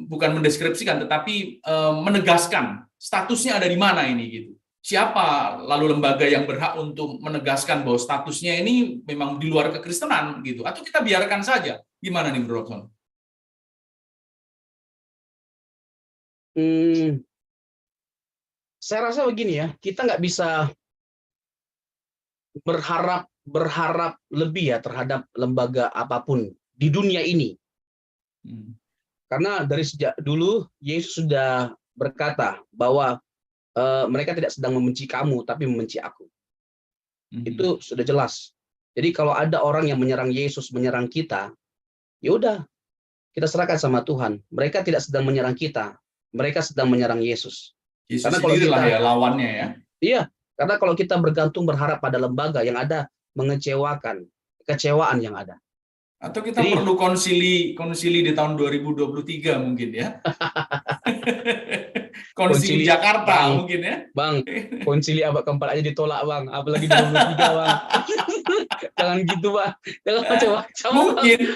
[SPEAKER 1] bukan mendeskripsikan tetapi menegaskan statusnya ada di mana ini gitu. Siapa lalu lembaga yang berhak untuk menegaskan bahwa statusnya ini memang di luar kekristenan gitu, atau kita biarkan saja? Gimana nih, Bro Robson?
[SPEAKER 2] Saya rasa begini ya, kita nggak bisa berharap lebih ya terhadap lembaga apapun di dunia ini. Karena dari sejak dulu Yesus sudah berkata bahwa mereka tidak sedang membenci kamu, tapi membenci aku. Itu sudah jelas. Jadi kalau ada orang yang menyerang Yesus, menyerang kita, ya udah, kita serahkan sama Tuhan. Mereka tidak sedang menyerang kita, mereka sedang menyerang Yesus.
[SPEAKER 1] Yesus
[SPEAKER 2] karena kalau kita
[SPEAKER 1] ya lawannya ya.
[SPEAKER 2] Iya, karena kalau kita bergantung berharap pada lembaga yang ada mengecewakan, kekecewaan yang ada.
[SPEAKER 1] Atau kita perlu konsili di tahun 2023 mungkin ya. Konsili Jakarta Bang, mungkin ya.
[SPEAKER 2] Bang, konsili abad keempat aja ditolak, Bang. Apalagi 2023, Bang. Jangan gitu, Bang. Jangan macam-macam.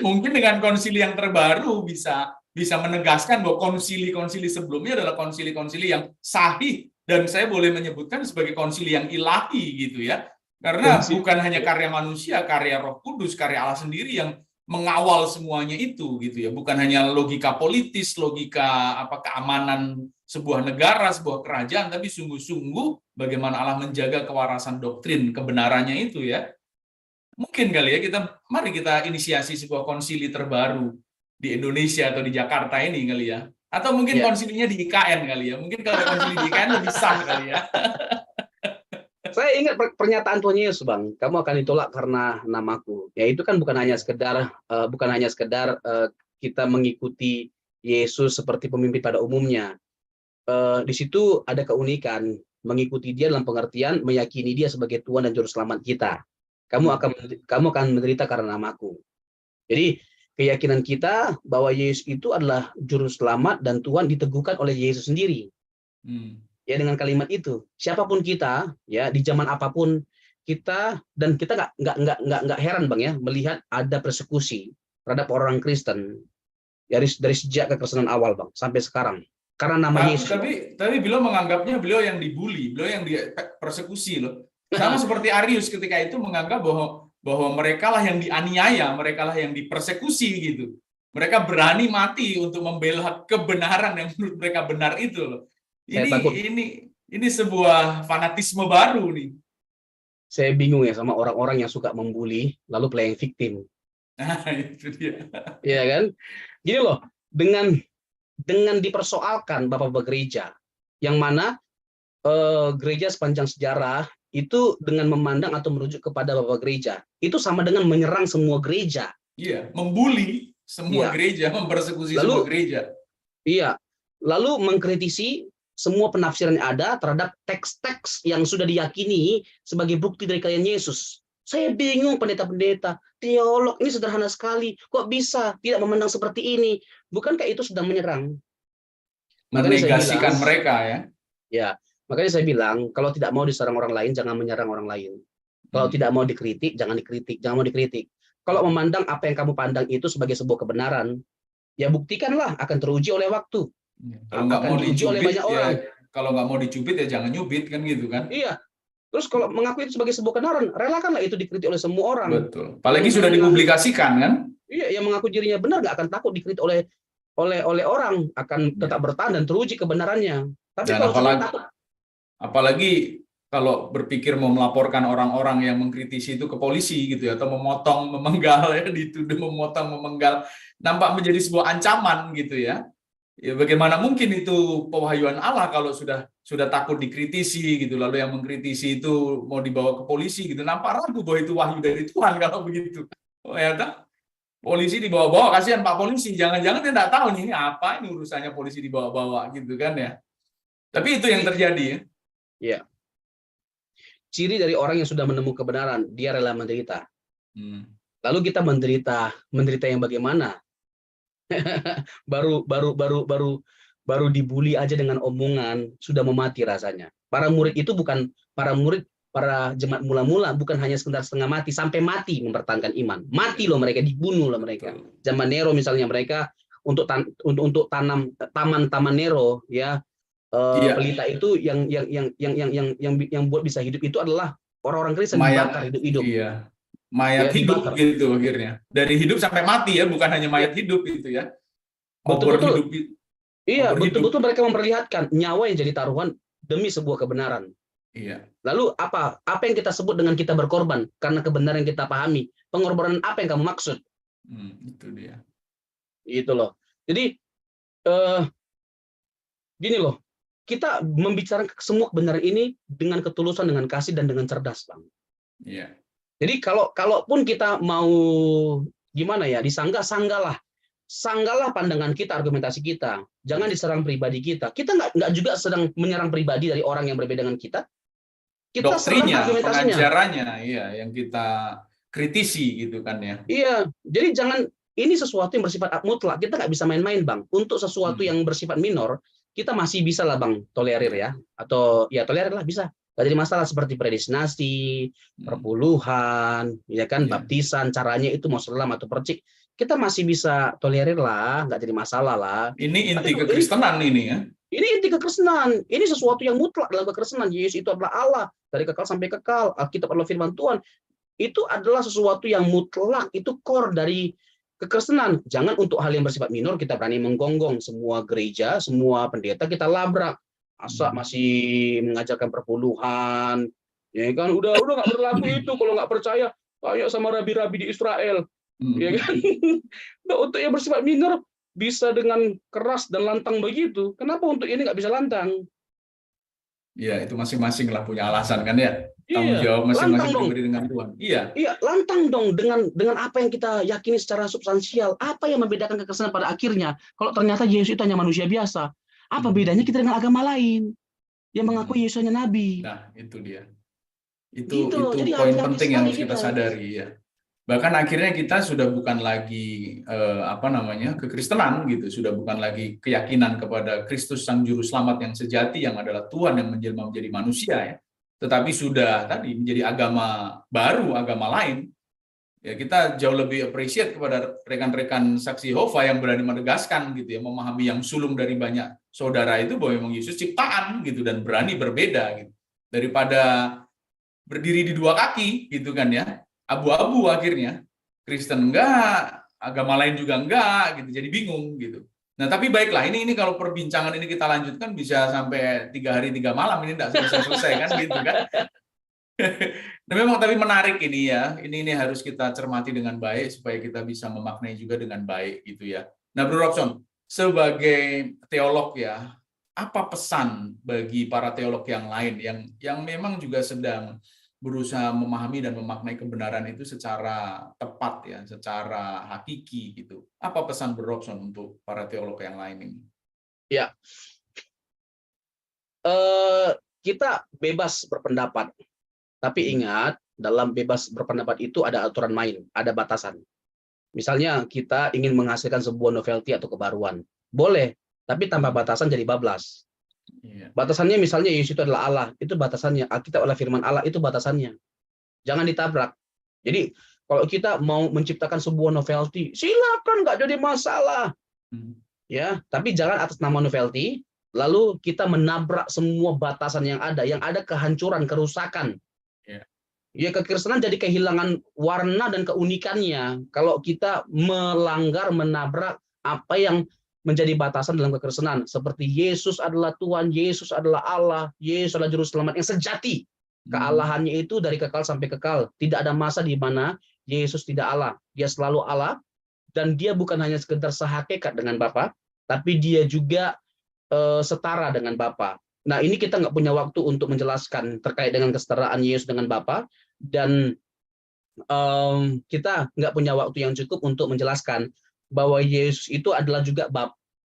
[SPEAKER 1] Mungkin dengan konsili yang terbaru bisa menegaskan bahwa konsili sebelumnya adalah konsili yang sahih, dan saya boleh menyebutkan sebagai konsili yang ilahi gitu ya. Karena bukan hanya karya manusia, karya Roh Kudus, karya Allah sendiri yang mengawal semuanya itu gitu ya. Bukan hanya logika politis, logika keamanan sebuah negara, sebuah kerajaan, tapi sungguh-sungguh bagaimana Allah menjaga kewarasan doktrin kebenarannya itu ya. Mungkin kali ya mari kita inisiasi sebuah konsili terbaru di Indonesia atau di Jakarta ini kali ya. Atau mungkin konsilinya di IKN kali ya. Mungkin kalau konsili di IKN lebih sah kali ya.
[SPEAKER 2] Saya ingat pernyataan Tuhan Yesus, Bang. Kamu akan ditolak karena namaku. Ya itu kan bukan hanya sekedar kita mengikuti Yesus seperti pemimpin pada umumnya. Di situ ada keunikan, mengikuti dia dalam pengertian meyakini dia sebagai Tuhan dan Juru Selamat kita. Kamu akan menderita karena namaku. Jadi keyakinan kita bahwa Yesus itu adalah Juru Selamat dan Tuhan diteguhkan oleh Yesus sendiri. Ya dengan kalimat itu, siapapun kita, ya di zaman apapun kita nggak heran Bang ya melihat ada persekusi terhadap orang Kristen dari sejak kekristenan awal Bang sampai sekarang karena nama Yesus.
[SPEAKER 1] Tapi beliau menganggapnya beliau yang dibully, beliau yang dipersekusi loh. Sama seperti Arius ketika itu menganggap bahwa mereka lah yang dianiaya, mereka lah yang dipersekusi gitu. Mereka berani mati untuk membela kebenaran yang menurut mereka benar itu loh. Ini sebuah fanatisme baru nih.
[SPEAKER 2] Saya bingung ya sama orang-orang yang suka membuli lalu playing victim.
[SPEAKER 1] Nah, itu dia.
[SPEAKER 2] Iya kan? Gini loh, dengan dipersoalkan Bapak-bapak gereja, yang mana gereja sepanjang sejarah itu dengan memandang atau merujuk kepada Bapak gereja, itu sama dengan menyerang semua gereja.
[SPEAKER 1] Iya, membuli semua gereja, mempersekusi semua gereja.
[SPEAKER 2] Iya, lalu mengkritisi semua penafsiran yang ada terhadap teks-teks yang sudah diyakini sebagai bukti dari kalian Yesus. Saya bingung pendeta-pendeta, teolog ini sederhana sekali, kok bisa tidak memandang seperti ini? Bukankah itu sedang menyerang?
[SPEAKER 1] Menegasikan mereka ya?
[SPEAKER 2] Ya, makanya saya bilang, kalau tidak mau diserang orang lain, jangan menyerang orang lain. Kalau tidak mau dikritik, jangan mau dikritik. Kalau memandang apa yang kamu pandang itu sebagai sebuah kebenaran, ya buktikanlah akan teruji oleh waktu.
[SPEAKER 1] Kalau nggak mau dicubit, kalau nggak mau dicubit ya jangan nyubit kan gitu kan?
[SPEAKER 2] Iya. Terus kalau mengaku itu sebagai sebuah kebenaran, relakanlah itu dikritik oleh semua orang.
[SPEAKER 1] Betul. Apalagi sudah dipublikasikan kan? Iya,
[SPEAKER 2] yang mengaku dirinya benar nggak akan takut dikritik oleh orang, akan tetap bertahan dan teruji kebenarannya. Tapi kalau
[SPEAKER 1] apalagi kalau berpikir mau melaporkan orang-orang yang mengkritisi itu ke polisi gitu ya, atau memotong, memenggal ya, dituduh memotong, memenggal, nampak menjadi sebuah ancaman gitu ya. Ya bagaimana mungkin itu pewahyuan Allah kalau sudah takut dikritisi gitu, lalu yang mengkritisi itu mau dibawa ke polisi gitu, nampak ragu bahwa itu wahyu dari Tuhan kalau begitu. Oh ya tak? Polisi dibawa-bawa, kasihan Pak Polisi, jangan-jangan dia nggak tahu nih ini apa, ini urusannya polisi dibawa-bawa gitu kan ya. Tapi itu yang terjadi ya.
[SPEAKER 2] Iya. Ciri dari orang yang sudah menemukan kebenaran, dia rela menderita. Lalu kita menderita yang bagaimana? baru dibully aja dengan omongan sudah memati rasanya. Para murid itu bukan para jemaat mula-mula bukan hanya sekedar setengah mati, sampai mati mempertahankan iman. Mati loh mereka, dibunuh loh mereka. Zaman Nero misalnya, mereka untuk tanam taman Nero ya, pelita itu yang buat bisa hidup itu adalah orang-orang Kristen dibakar hidup-hidup.
[SPEAKER 1] Iya. Mayat hidup gitu akhirnya. Dari hidup sampai mati ya, bukan hanya mayat hidup itu ya.
[SPEAKER 2] Betul-betul. Iya, betul-betul mereka memperlihatkan nyawa yang jadi taruhan demi sebuah kebenaran.
[SPEAKER 1] Iya.
[SPEAKER 2] Lalu apa yang kita sebut dengan kita berkorban karena kebenaran yang kita pahami? Pengorbanan apa yang kamu maksud?
[SPEAKER 1] Itu dia.
[SPEAKER 2] Itu loh. Jadi gini loh, kita membicarakan semua kebenaran ini dengan ketulusan, dengan kasih, dan dengan cerdas, Bang.
[SPEAKER 1] Iya.
[SPEAKER 2] Jadi kalaupun kita mau gimana ya, sanggalah pandangan kita, argumentasi kita. Jangan diserang pribadi kita. Kita nggak juga sedang menyerang pribadi dari orang yang berbeda dengan kita. Kita
[SPEAKER 1] doktrinya, pengajarannya, iya, yang kita kritisi gitu kan ya.
[SPEAKER 2] Iya, jadi jangan, ini sesuatu yang bersifat mutlak. Kita nggak bisa main-main, Bang. Untuk sesuatu yang bersifat minor, kita masih bisa lah, Bang, tolerir ya. Atau ya tolerir lah, bisa. Nggak jadi masalah seperti predestinasi, perpuluhan, ya kan, baptisan, caranya itu mau selam atau percik. Kita masih bisa tolerir lah, nggak jadi masalah lah.
[SPEAKER 1] Ini inti kekristenan ini ya.
[SPEAKER 2] Ini inti kekristenan. Ini sesuatu yang mutlak dalam kekristenan. Yesus itu adalah Allah dari kekal sampai kekal. Alkitab adalah firman Tuhan. Itu adalah sesuatu yang mutlak. Itu core dari kekristenan. Jangan untuk hal yang bersifat minor kita berani menggonggong semua gereja, semua pendeta kita labrak. Masa masih mengajarkan perpuluhan, ya kan? Udah nggak berlaku itu. Kalau nggak percaya, kayak sama rabi-rabi di Israel, ya kan? Nah, untuk yang bersifat minor bisa dengan keras dan lantang begitu. Kenapa untuk ini nggak bisa lantang?
[SPEAKER 1] Ya, itu masing-masing lah punya alasan kan ya. Tanggung jawab masing-masing diberi dengan Tuhan.
[SPEAKER 2] Iya, lantang dong dengan apa yang kita yakini secara substansial. Apa yang membedakan kekristenan pada akhirnya? Kalau ternyata Yesus itu hanya manusia biasa, apa bedanya kita dengan agama lain yang mengaku Yesus hanya nabi?
[SPEAKER 1] Nah, itu dia. Itu poin penting yang harus kita sadari ya. Bahkan akhirnya kita sudah bukan lagi kekristenan gitu, sudah bukan lagi keyakinan kepada Kristus sang juru selamat yang sejati yang adalah Tuhan yang menjelma menjadi manusia ya. tetapi sudah tadi menjadi agama baru, agama lain, ya kita jauh lebih appreciate kepada rekan-rekan saksi Yehova yang berani menegaskan gitu ya, memahami yang sulung dari banyak saudara itu bahwa memang Yesus ciptaan gitu dan berani berbeda gitu. Daripada berdiri di dua kaki gitu kan ya, abu-abu akhirnya, Kristen enggak, agama lain juga enggak gitu, jadi bingung gitu. Nah tapi baiklah, ini kalau perbincangan ini kita lanjutkan bisa sampai 3 hari 3 malam, ini enggak selesai-selesai kan gitu kan. Nah, memang tapi menarik ini ya, ini harus kita cermati dengan baik supaya kita bisa memaknai juga dengan baik gitu ya. Nah Bro Robson, sebagai teolog ya, apa pesan bagi para teolog yang lain yang memang juga sedang berusaha memahami dan memaknai kebenaran itu secara tepat ya, secara hakiki gitu. Apa pesan Bro Robson untuk para teolog yang lain ini?
[SPEAKER 2] Ya, kita bebas berpendapat, tapi ingat dalam bebas berpendapat itu ada aturan main, ada batasan. Misalnya kita ingin menghasilkan sebuah novelty atau kebaruan, boleh, tapi tanpa batasan jadi bablas. Batasannya misalnya Yesus itu adalah Allah, itu batasannya. Alkitab adalah firman Allah, itu batasannya. Jangan ditabrak. Jadi kalau kita mau menciptakan sebuah novelty, silakan, nggak jadi masalah. Ya, tapi jangan atas nama novelty lalu kita menabrak semua batasan yang ada kehancuran, kerusakan. Ya, kekristenan jadi kehilangan warna dan keunikannya kalau kita melanggar, menabrak apa yang menjadi batasan dalam kekristenan. Seperti Yesus adalah Tuhan, Yesus adalah Allah, Yesus adalah Juru Selamat yang sejati. Kealahannya itu dari kekal sampai kekal. Tidak ada masa di mana Yesus tidak Allah. Dia selalu Allah, dan dia bukan hanya sekedar sehakikat dengan Bapa, tapi dia juga setara dengan Bapa. Nah, ini kita nggak punya waktu untuk menjelaskan terkait dengan kesetaraan Yesus dengan Bapa, dan kita nggak punya waktu yang cukup untuk menjelaskan bahwa Yesus itu adalah juga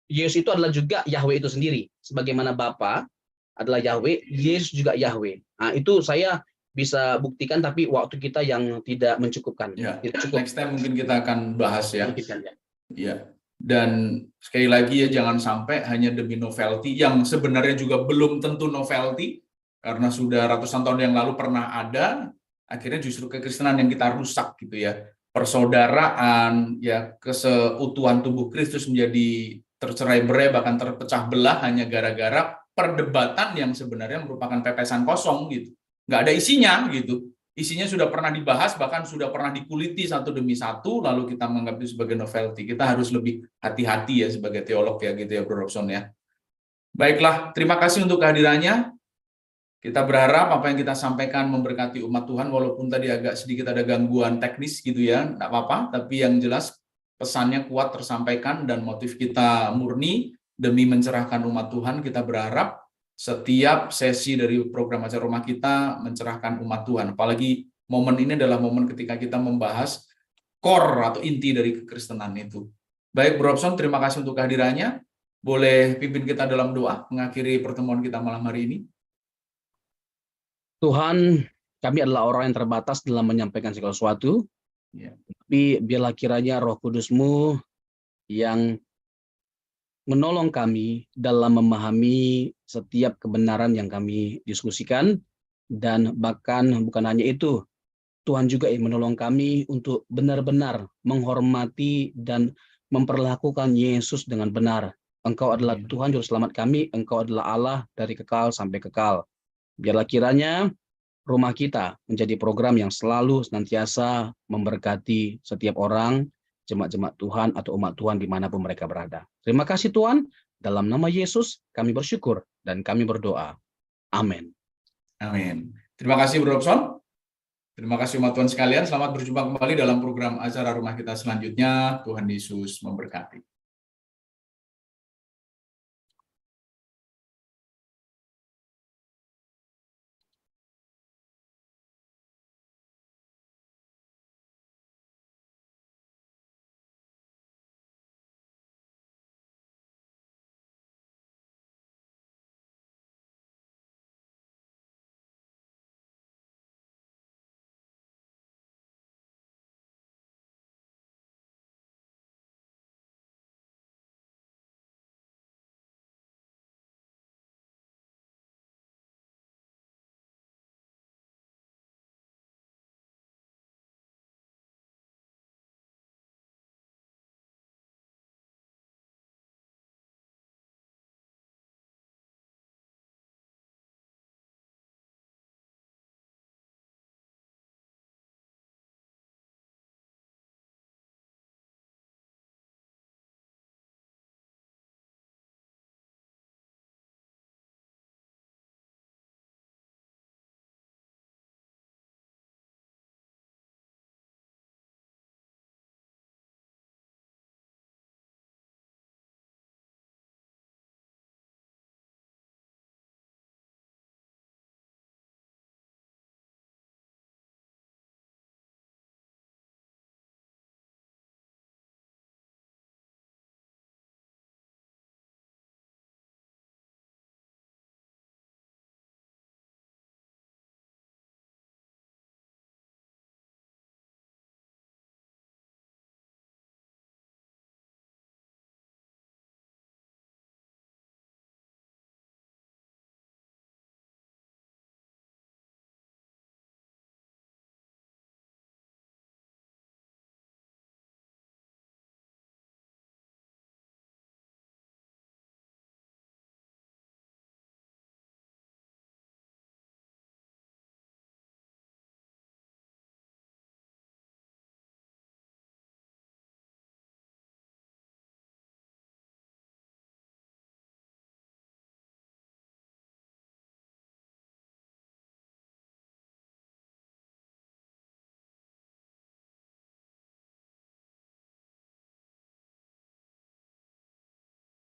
[SPEAKER 2] Yesus itu adalah juga Yahweh itu sendiri. Sebagaimana Bapa adalah Yahweh, Yesus juga Yahweh. Nah, itu saya bisa buktikan, tapi waktu kita yang tidak mencukupkan.
[SPEAKER 1] Ya,
[SPEAKER 2] tidak cukup.
[SPEAKER 1] next time mungkin kita akan bahas ya.
[SPEAKER 2] Ya.
[SPEAKER 1] Ya. Dan sekali lagi ya, jangan sampai hanya demi novelty yang sebenarnya juga belum tentu novelty, karena sudah ratusan tahun yang lalu pernah ada, akhirnya justru kekristenan yang kita rusak gitu ya. Persaudaraan ya, keseutuhan tubuh Kristus menjadi tercerai-berai, bahkan terpecah belah hanya gara-gara perdebatan yang sebenarnya merupakan pepesan kosong gitu. Nggak ada isinya gitu. Isinya sudah pernah dibahas, bahkan sudah pernah dikuliti satu demi satu, lalu kita menganggap itu sebagai novelty. Kita harus lebih hati-hati ya sebagai teolog ya gitu ya Bro Robson ya. Baiklah, terima kasih untuk kehadirannya. Kita berharap apa yang kita sampaikan memberkati umat Tuhan, walaupun tadi agak sedikit ada gangguan teknis gitu ya, enggak apa-apa, tapi yang jelas pesannya kuat tersampaikan dan motif kita murni demi mencerahkan umat Tuhan. Kita berharap setiap sesi dari program acara rumah kita mencerahkan umat Tuhan. Apalagi momen ini adalah momen ketika kita membahas core atau inti dari kekristenan itu. Baik Bro Robson, terima kasih untuk kehadirannya. Boleh pimpin kita dalam doa mengakhiri pertemuan kita malam hari ini.
[SPEAKER 2] Tuhan, kami adalah orang yang terbatas dalam menyampaikan segala sesuatu. Tapi biarlah kiranya Roh Kudus-Mu yang menolong kami dalam memahami setiap kebenaran yang kami diskusikan, dan bahkan bukan hanya itu, Tuhan juga yang menolong kami untuk benar-benar menghormati dan memperlakukan Yesus dengan benar. Engkau adalah Tuhan Juru Selamat kami, Engkau adalah Allah dari kekal sampai kekal. Biarlah kiranya rumah kita menjadi program yang selalu senantiasa memberkati setiap orang, jemaat-jemaat Tuhan atau umat Tuhan dimanapun mereka berada. Terima kasih Tuhan, dalam nama Yesus kami bersyukur dan kami berdoa. Amin.
[SPEAKER 1] Amin. Terima kasih Bro Robson. Terima kasih umat Tuhan sekalian. Selamat berjumpa kembali dalam program acara rumah kita selanjutnya. Tuhan Yesus memberkati.